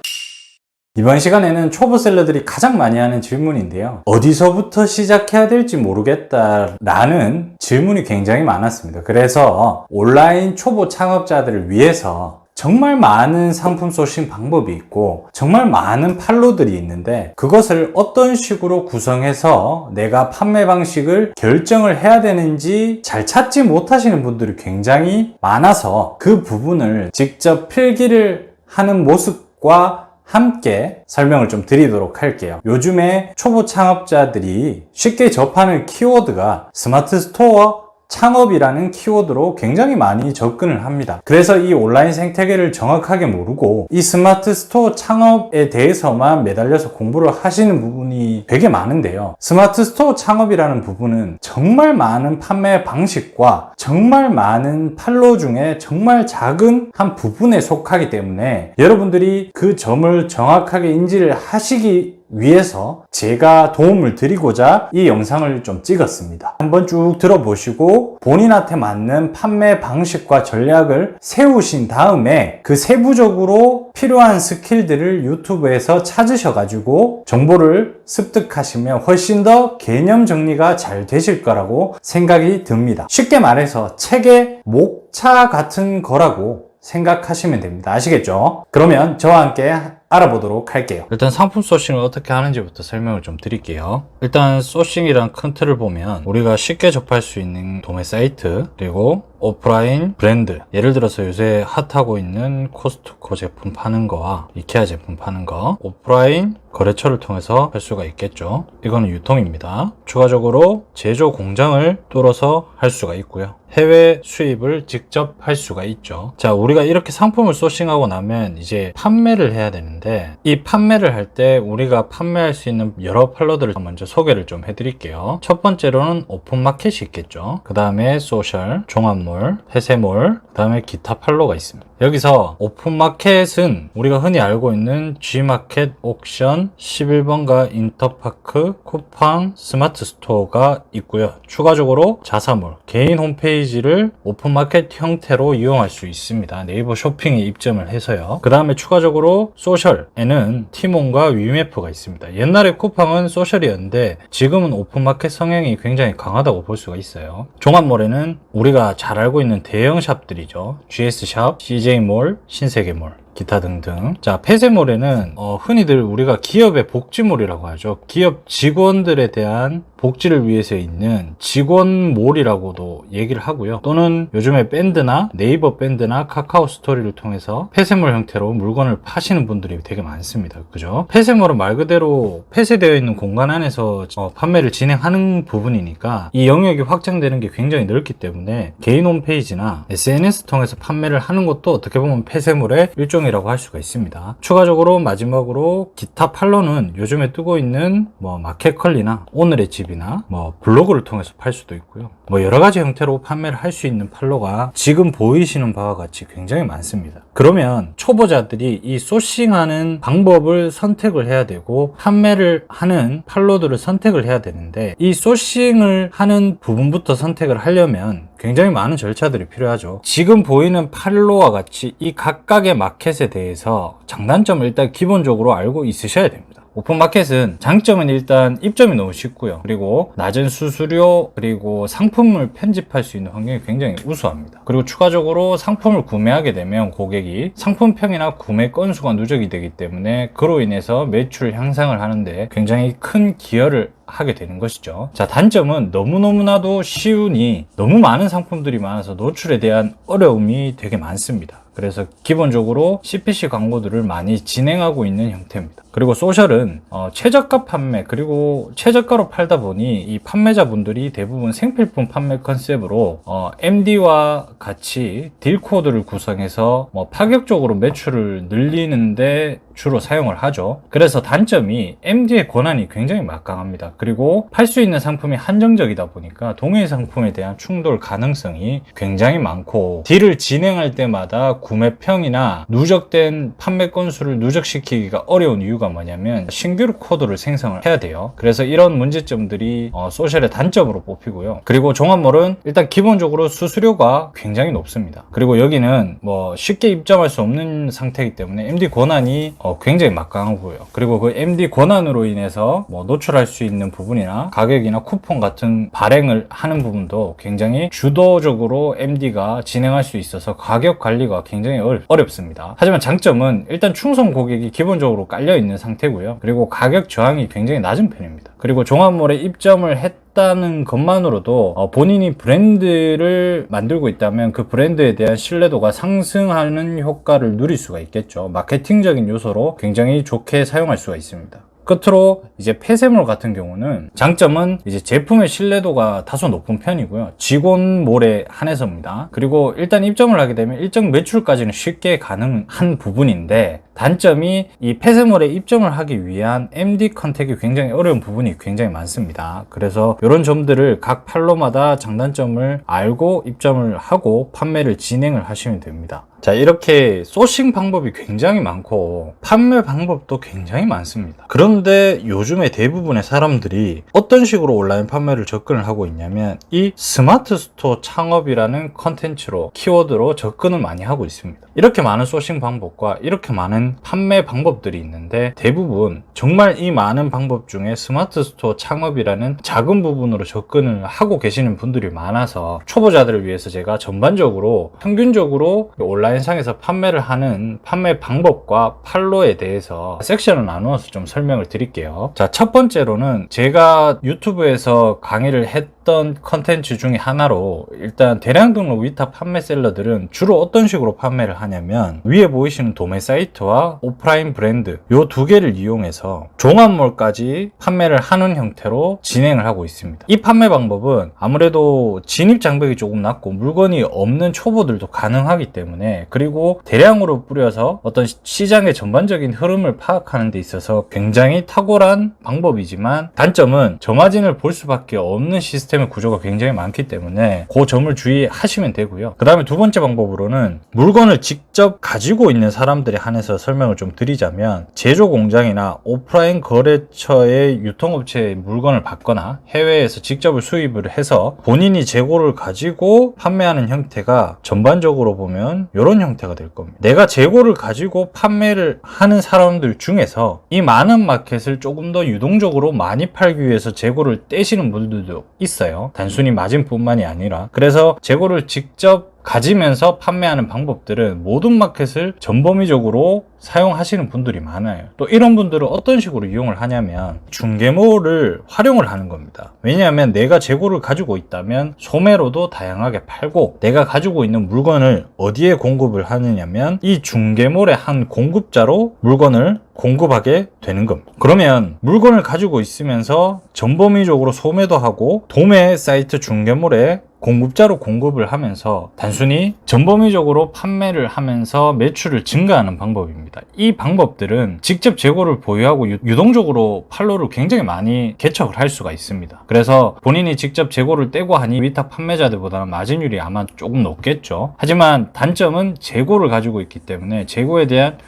이번 시간에는 초보 셀러들이 가장 많이 하는 질문인데요. 어디서부터 시작해야 될지 모르겠다라는 질문이 굉장히 많았습니다. 그래서 온라인 초보 창업자들을 위해서 정말 많은 상품 소싱 방법이 있고 정말 많은 판로들이 있는데, 그것을 어떤 식으로 구성해서 내가 판매 방식을 결정을 해야 되는지 잘 찾지 못하시는 분들이 굉장히 많아서 그 부분을 직접 필기를 하는 모습과 함께 설명을 좀 드리도록 할게요. 요즘에 초보 창업자들이 쉽게 접하는 키워드가 스마트 스토어, 창업이라는 키워드로 굉장히 많이 접근을 합니다. 그래서 이 온라인 생태계를 정확하게 모르고 이 스마트 스토어 창업에 대해서만 매달려서 공부를 하시는 부분이 되게 많은데요. 스마트 스토어 창업이라는 부분은 정말 많은 판매 방식과 정말 많은 판로 중에 정말 작은 한 부분에 속하기 때문에 여러분들이 그 점을 정확하게 인지를 하시기 위해서 제가 도움을 드리고자 이 영상을 좀 찍었습니다. 한번 쭉 들어보시고 본인한테 맞는 판매 방식과 전략을 세우신 다음에 그 세부적으로 필요한 스킬들을 유튜브에서 찾으셔가지고 정보를 습득하시면 훨씬 더 개념 정리가 잘 되실 거라고 생각이 듭니다. 쉽게 말해서 책의 목차 같은 거라고 생각하시면 됩니다. 아시겠죠? 그러면 저와 함께 알아보도록 할게요. 일단 상품 소싱을 어떻게 하는지부터 설명을 좀 드릴게요. 일단 소싱이란 큰 틀을 보면 우리가 쉽게 접할 수 있는 도매 사이트, 그리고 오프라인 브랜드, 예를 들어서 요새 핫하고 있는 코스트코 제품 파는 거와 이케아 제품 파는 거, 오프라인 거래처를 통해서 할 수가 있겠죠. 이거는 유통입니다. 추가적으로 제조 공장을 뚫어서 할 수가 있고요. 해외 수입을 직접 할 수가 있죠. 자, 우리가 이렇게 상품을 소싱하고 나면 이제 판매를 해야 되는데, 이 판매를 할 때 우리가 판매할 수 있는 여러 판로들을 먼저 소개를 좀 해드릴게요. 첫 번째로는 오픈마켓이 있겠죠. 그 다음에 소셜, 종합몰, 폐쇄몰, 그 다음에 기타 판로가 있습니다. 여기서 오픈마켓은 우리가 흔히 알고 있는 G마켓, 옥션, 11번가, 인터파크, 쿠팡, 스마트 스토어가 있고요. 추가적으로 자사몰, 개인 홈페이지를 오픈마켓 형태로 이용할 수 있습니다. 네이버 쇼핑에 입점을 해서요. 그 다음에 추가적으로 소셜에는 티몬과 위메프가 있습니다. 옛날에 쿠팡은 소셜이었는데 지금은 오픈마켓 성향이 굉장히 강하다고 볼 수가 있어요. 종합몰에는 우리가 잘 알고 있는 대형 샵들이죠. GS샵, CJ몰, 신세계몰, 기타 등등. 자, 폐쇄몰에는 흔히들 우리가 기업의 복지몰이라고 하죠. 기업 직원들에 대한 복지를 위해서 있는 직원몰이라고도 얘기를 하고요. 또는 요즘에 밴드나 네이버 밴드나 카카오 스토리를 통해서 폐쇄몰 형태로 물건을 파시는 분들이 되게 많습니다. 그죠? 폐쇄몰은 말 그대로 폐쇄되어 있는 공간 안에서 판매를 진행하는 부분이니까 이 영역이 확장되는 게 굉장히 넓기 때문에 개인 홈페이지나 SNS 통해서 판매를 하는 것도 어떻게 보면 폐쇄몰의 일종이라고 할 수가 있습니다. 추가적으로 마지막으로 기타 판로는 요즘에 뜨고 있는 마켓컬리나 오늘의 집 이나 블로그를 통해서 팔 수도 있고요. 여러 가지 형태로 판매를 할 수 있는 판로가 지금 보이시는 바와 같이 굉장히 많습니다. 그러면 초보자들이 이 소싱하는 방법을 선택을 해야 되고 판매를 하는 판로들을 선택을 해야 되는데, 이 소싱을 하는 부분부터 선택을 하려면 굉장히 많은 절차들이 필요하죠. 지금 보이는 판로와 같이 이 각각의 마켓에 대해서 장단점을 일단 기본적으로 알고 있으셔야 됩니다. 오픈마켓은 장점은 일단 입점이 너무 쉽고요. 그리고 낮은 수수료, 그리고 상품을 편집할 수 있는 환경이 굉장히 우수합니다. 그리고 추가적으로 상품을 구매하게 되면 고객이 상품평이나 구매 건수가 누적이 되기 때문에 그로 인해서 매출 향상을 하는데 굉장히 큰 기여를 하게 되는 것이죠. 자, 단점은 너무너무나도 쉬우니 너무 많은 상품들이 많아서 노출에 대한 어려움이 되게 많습니다. 그래서 기본적으로 CPC 광고들을 많이 진행하고 있는 형태입니다. 그리고 소셜은 최저가 판매, 그리고 최저가로 팔다 보니 이 판매자분들이 대부분 생필품 판매 컨셉으로 MD와 같이 딜코드를 구성해서 파격적으로 매출을 늘리는데 주로 사용을 하죠. 그래서 단점이 MD의 권한이 굉장히 막강합니다. 그리고 팔 수 있는 상품이 한정적이다 보니까 동일 상품에 대한 충돌 가능성이 굉장히 많고, 딜을 진행할 때마다 구매평이나 누적된 판매 건수를 누적시키기가 어려운 이유가 뭐냐면 신규 코드를 생성을 해야 돼요. 그래서 이런 문제점들이 소셜의 단점으로 뽑히고요. 그리고 종합몰은 일단 기본적으로 수수료가 굉장히 높습니다. 그리고 여기는 쉽게 입점할 수 없는 상태이기 때문에 MD 권한이 굉장히 막강하고요. 그리고 그 MD 권한으로 인해서 노출할 수 있는 부분이나 가격이나 쿠폰 같은 발행을 하는 부분도 굉장히 주도적으로 MD가 진행할 수 있어서 가격 관리가 굉장히 어렵습니다. 하지만 장점은 일단 충성 고객이 기본적으로 깔려 있는 상태고요. 그리고 가격 저항이 굉장히 낮은 편입니다. 그리고 종합몰에 입점을 했다는 것만으로도 본인이 브랜드를 만들고 있다면 그 브랜드에 대한 신뢰도가 상승하는 효과를 누릴 수가 있겠죠. 마케팅적인 요소로 굉장히 좋게 사용할 수가 있습니다. 끝으로 이제 폐쇄물 같은 경우는 장점은 이제 제품의 신뢰도가 다소 높은 편이고요. 직원몰에 한해서입니다. 그리고 일단 입점을 하게 되면 일정 매출까지는 쉽게 가능한 부분인데, 단점이 이 폐쇄몰에 입점을 하기 위한 MD 컨택이 굉장히 어려운 부분이 굉장히 많습니다. 그래서 이런 점들을 각 판로마다 장단점을 알고 입점을 하고 판매를 진행을 하시면 됩니다. 자, 이렇게 소싱 방법이 굉장히 많고 판매 방법도 굉장히 많습니다. 그런데 요즘에 대부분의 사람들이 어떤 식으로 온라인 판매를 접근을 하고 있냐면 이 스마트 스토어 창업이라는 컨텐츠로, 키워드로 접근을 많이 하고 있습니다. 이렇게 많은 소싱 방법과 이렇게 많은 판매 방법들이 있는데, 대부분 정말 이 많은 방법 중에 스마트 스토어 창업이라는 작은 부분으로 접근을 하고 계시는 분들이 많아서 초보자들을 위해서 제가 전반적으로 평균적으로 온라인상에서 판매를 하는 판매 방법과 판로에 대해서 섹션을 나누어서 좀 설명을 드릴게요. 자, 첫 번째로는 제가 유튜브에서 강의를 했던 컨텐츠 중에 하나로, 일단 대량 등록 위탁 판매 셀러들은 주로 어떤 식으로 판매를 하냐면, 위에 보이시는 도매 사이트와 오프라인 브랜드 요 두 개를 이용해서 종합몰까지 판매를 하는 형태로 진행을 하고 있습니다. 이 판매 방법은 아무래도 진입 장벽이 조금 낮고 물건이 없는 초보들도 가능하기 때문에, 그리고 대량으로 뿌려서 어떤 시장의 전반적인 흐름을 파악하는 데 있어서 굉장히 탁월한 방법이지만, 단점은 저마진을 볼 수밖에 없는 시스템의 구조가 굉장히 많기 때문에 그 점을 주의하시면 되고요. 그 다음에 두 번째 방법으로는 물건을 직접 가지고 있는 사람들에 한해서 설명을 좀 드리자면, 제조 공장이나 오프라인 거래처의 유통업체의 물건을 받거나 해외에서 직접 수입을 해서 본인이 재고를 가지고 판매하는 형태가 전반적으로 보면 이런 형태가 될 겁니다. 내가 재고를 가지고 판매를 하는 사람들 중에서 이 많은 마켓을 조금 더 유동적으로 많이 팔기 위해서 재고를 떼시는 분들도 있어요. 단순히 마진뿐만이 아니라. 그래서 재고를 직접 가지면서 판매하는 방법들은 모든 마켓을 전범위적으로 사용하시는 분들이 많아요. 또 이런 분들은 어떤 식으로 이용을 하냐면 중개몰을 활용을 하는 겁니다. 왜냐하면 내가 재고를 가지고 있다면 소매로도 다양하게 팔고, 내가 가지고 있는 물건을 어디에 공급을 하느냐면 이 중개몰의 한 공급자로 물건을 공급하게 되는 겁니다. 그러면 물건을 가지고 있으면서 전범위적으로 소매도 하고 도매 사이트 중개몰에 공급자로 공급을 하면서 단순히 전범위적으로 판매를 하면서 매출을 증가하는 방법입니다. 이 방법들은 직접 재고를 보유하고 유동적으로 판로를 굉장히 많이 개척을 할 수가 있습니다. 그래서 본인이 직접 재고를 떼고 하니 위탁 판매자들보다는 마진율이 아마 조금 높겠죠. 하지만 단점은 재고를 가지고 있기 때문에 재고에 대한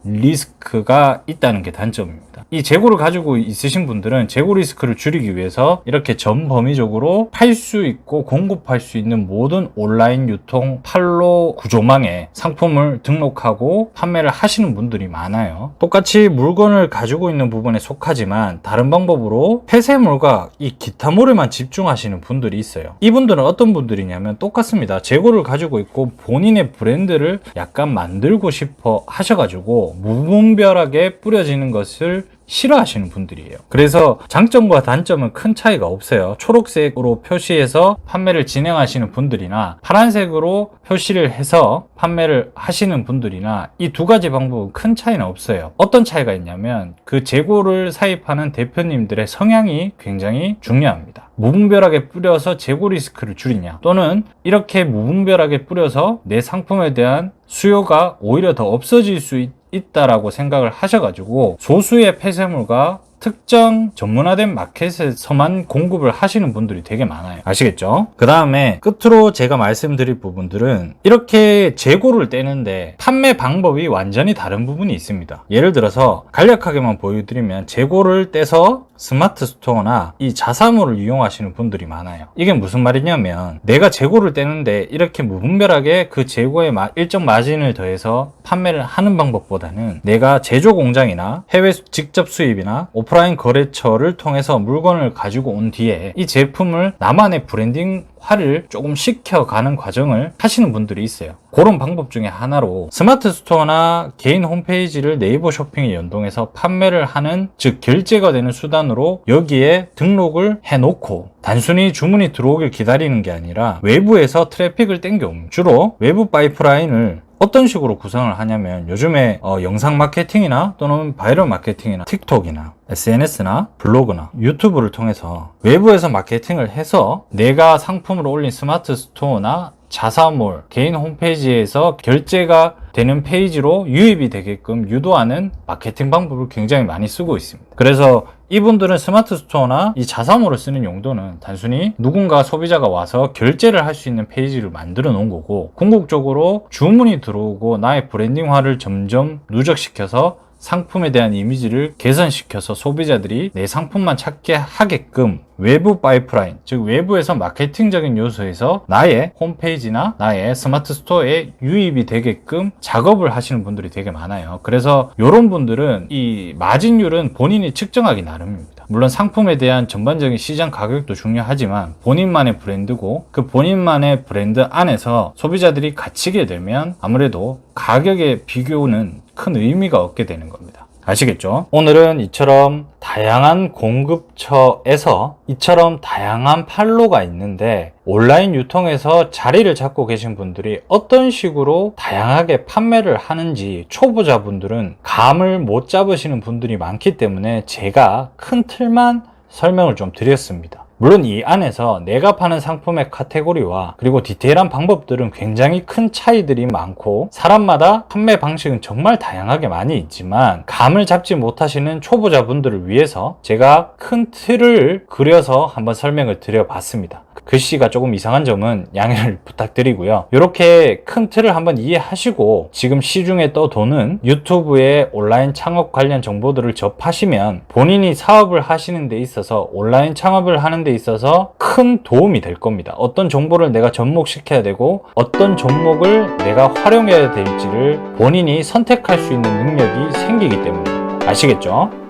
리스크가 있다는 게 단점입니다. 이 재고를 가지고 있으신 분들은 재고 리스크를 줄이기 위해서 이렇게 전 범위적으로 팔 수 있고 공급할 수 있는 모든 온라인 유통 판로 구조망에 상품을 등록하고 판매를 하시는 분들이 많아요. 똑같이 물건을 가지고 있는 부분에 속하지만 다른 방법으로 폐쇄물과 이 기타물에만 집중하시는 분들이 있어요. 이분들은 어떤 분들이냐면 똑같습니다. 재고를 가지고 있고 본인의 브랜드를 약간 만들고 싶어 하셔가지고 무분별하게 뿌려지는 것을 싫어하시는 분들이에요. 그래서 장점과 단점은 큰 차이가 없어요. 초록색으로 표시해서 판매를 진행하시는 분들이나 파란색으로 표시를 해서 판매를 하시는 분들이나 이 두 가지 방법은 큰 차이는 없어요. 어떤 차이가 있냐면 그 재고를 사입하는 대표님들의 성향이 굉장히 중요합니다. 무분별하게 뿌려서 재고 리스크를 줄이냐, 또는 이렇게 무분별하게 뿌려서 내 상품에 대한 수요가 오히려 더 없어질 수 있다라고 생각을 하셔가지고 소수의 폐쇄물과 특정 전문화된 마켓에서만 공급을 하시는 분들이 되게 많아요. 아시겠죠? 그 다음에 끝으로 제가 말씀드릴 부분들은 이렇게 재고를 떼는데 판매 방법이 완전히 다른 부분이 있습니다. 예를 들어서 간략하게만 보여드리면 재고를 떼서 스마트 스토어나 이 자사몰을 이용하시는 분들이 많아요. 이게 무슨 말이냐면 내가 재고를 떼는데 이렇게 무분별하게 그 재고에 일정 마진을 더해서 판매를 하는 방법보다는 내가 제조 공장이나 해외 직접 수입이나 오프라인 거래처를 통해서 물건을 가지고 온 뒤에 이 제품을 나만의 브랜딩화를 조금 시켜가는 과정을 하시는 분들이 있어요. 그런 방법 중에 하나로 스마트 스토어나 개인 홈페이지를 네이버 쇼핑에 연동해서 판매를 하는, 즉 결제가 되는 수단으로 여기에 등록을 해놓고 단순히 주문이 들어오길 기다리는 게 아니라 외부에서 트래픽을 땡겨옵니다. 주로 외부 파이프라인을 어떤 식으로 구성을 하냐면 요즘에 영상 마케팅이나 또는 바이럴 마케팅이나 틱톡이나 SNS나 블로그나 유튜브를 통해서 외부에서 마케팅을 해서 내가 상품을 올린 스마트 스토어나 자사몰, 개인 홈페이지에서 결제가 되는 페이지로 유입이 되게끔 유도하는 마케팅 방법을 굉장히 많이 쓰고 있습니다. 그래서 이분들은 스마트 스토어나 이 자사몰을 쓰는 용도는 단순히 누군가 소비자가 와서 결제를 할 수 있는 페이지를 만들어 놓은 거고, 궁극적으로 주문이 들어오고 나의 브랜딩화를 점점 누적시켜서 상품에 대한 이미지를 개선시켜서 소비자들이 내 상품만 찾게 하게끔 외부 파이프라인, 즉 외부에서 마케팅적인 요소에서 나의 홈페이지나 나의 스마트 스토어에 유입이 되게끔 작업을 하시는 분들이 되게 많아요. 그래서 이런 분들은 이 마진율은 본인이 측정하기 나름입니다. 물론 상품에 대한 전반적인 시장 가격도 중요하지만 본인만의 브랜드고, 그 본인만의 브랜드 안에서 소비자들이 갇히게 되면 아무래도 가격의 비교는 큰 의미가 없게 되는 겁니다. 아시겠죠? 오늘은 이처럼 다양한 공급처에서 이처럼 다양한 판로가 있는데 온라인 유통에서 자리를 잡고 계신 분들이 어떤 식으로 다양하게 판매를 하는지 초보자분들은 감을 못 잡으시는 분들이 많기 때문에 제가 큰 틀만 설명을 좀 드렸습니다. 물론 이 안에서 내가 파는 상품의 카테고리와 그리고 디테일한 방법들은 굉장히 큰 차이들이 많고 사람마다 판매 방식은 정말 다양하게 많이 있지만 감을 잡지 못하시는 초보자분들을 위해서 제가 큰 틀을 그려서 한번 설명을 드려봤습니다. 글씨가 조금 이상한 점은 양해를 부탁드리고요. 이렇게 큰 틀을 한번 이해하시고 지금 시중에 떠도는 유튜브의 온라인 창업 관련 정보들을 접하시면 본인이 사업을 하시는 데 있어서 온라인 창업을 하는 데 있어서 큰 도움이 될 겁니다. 어떤 정보를 내가 접목시켜야 되고 어떤 종목을 내가 활용해야 될지를 본인이 선택할 수 있는 능력이 생기기 때문에 아시겠죠?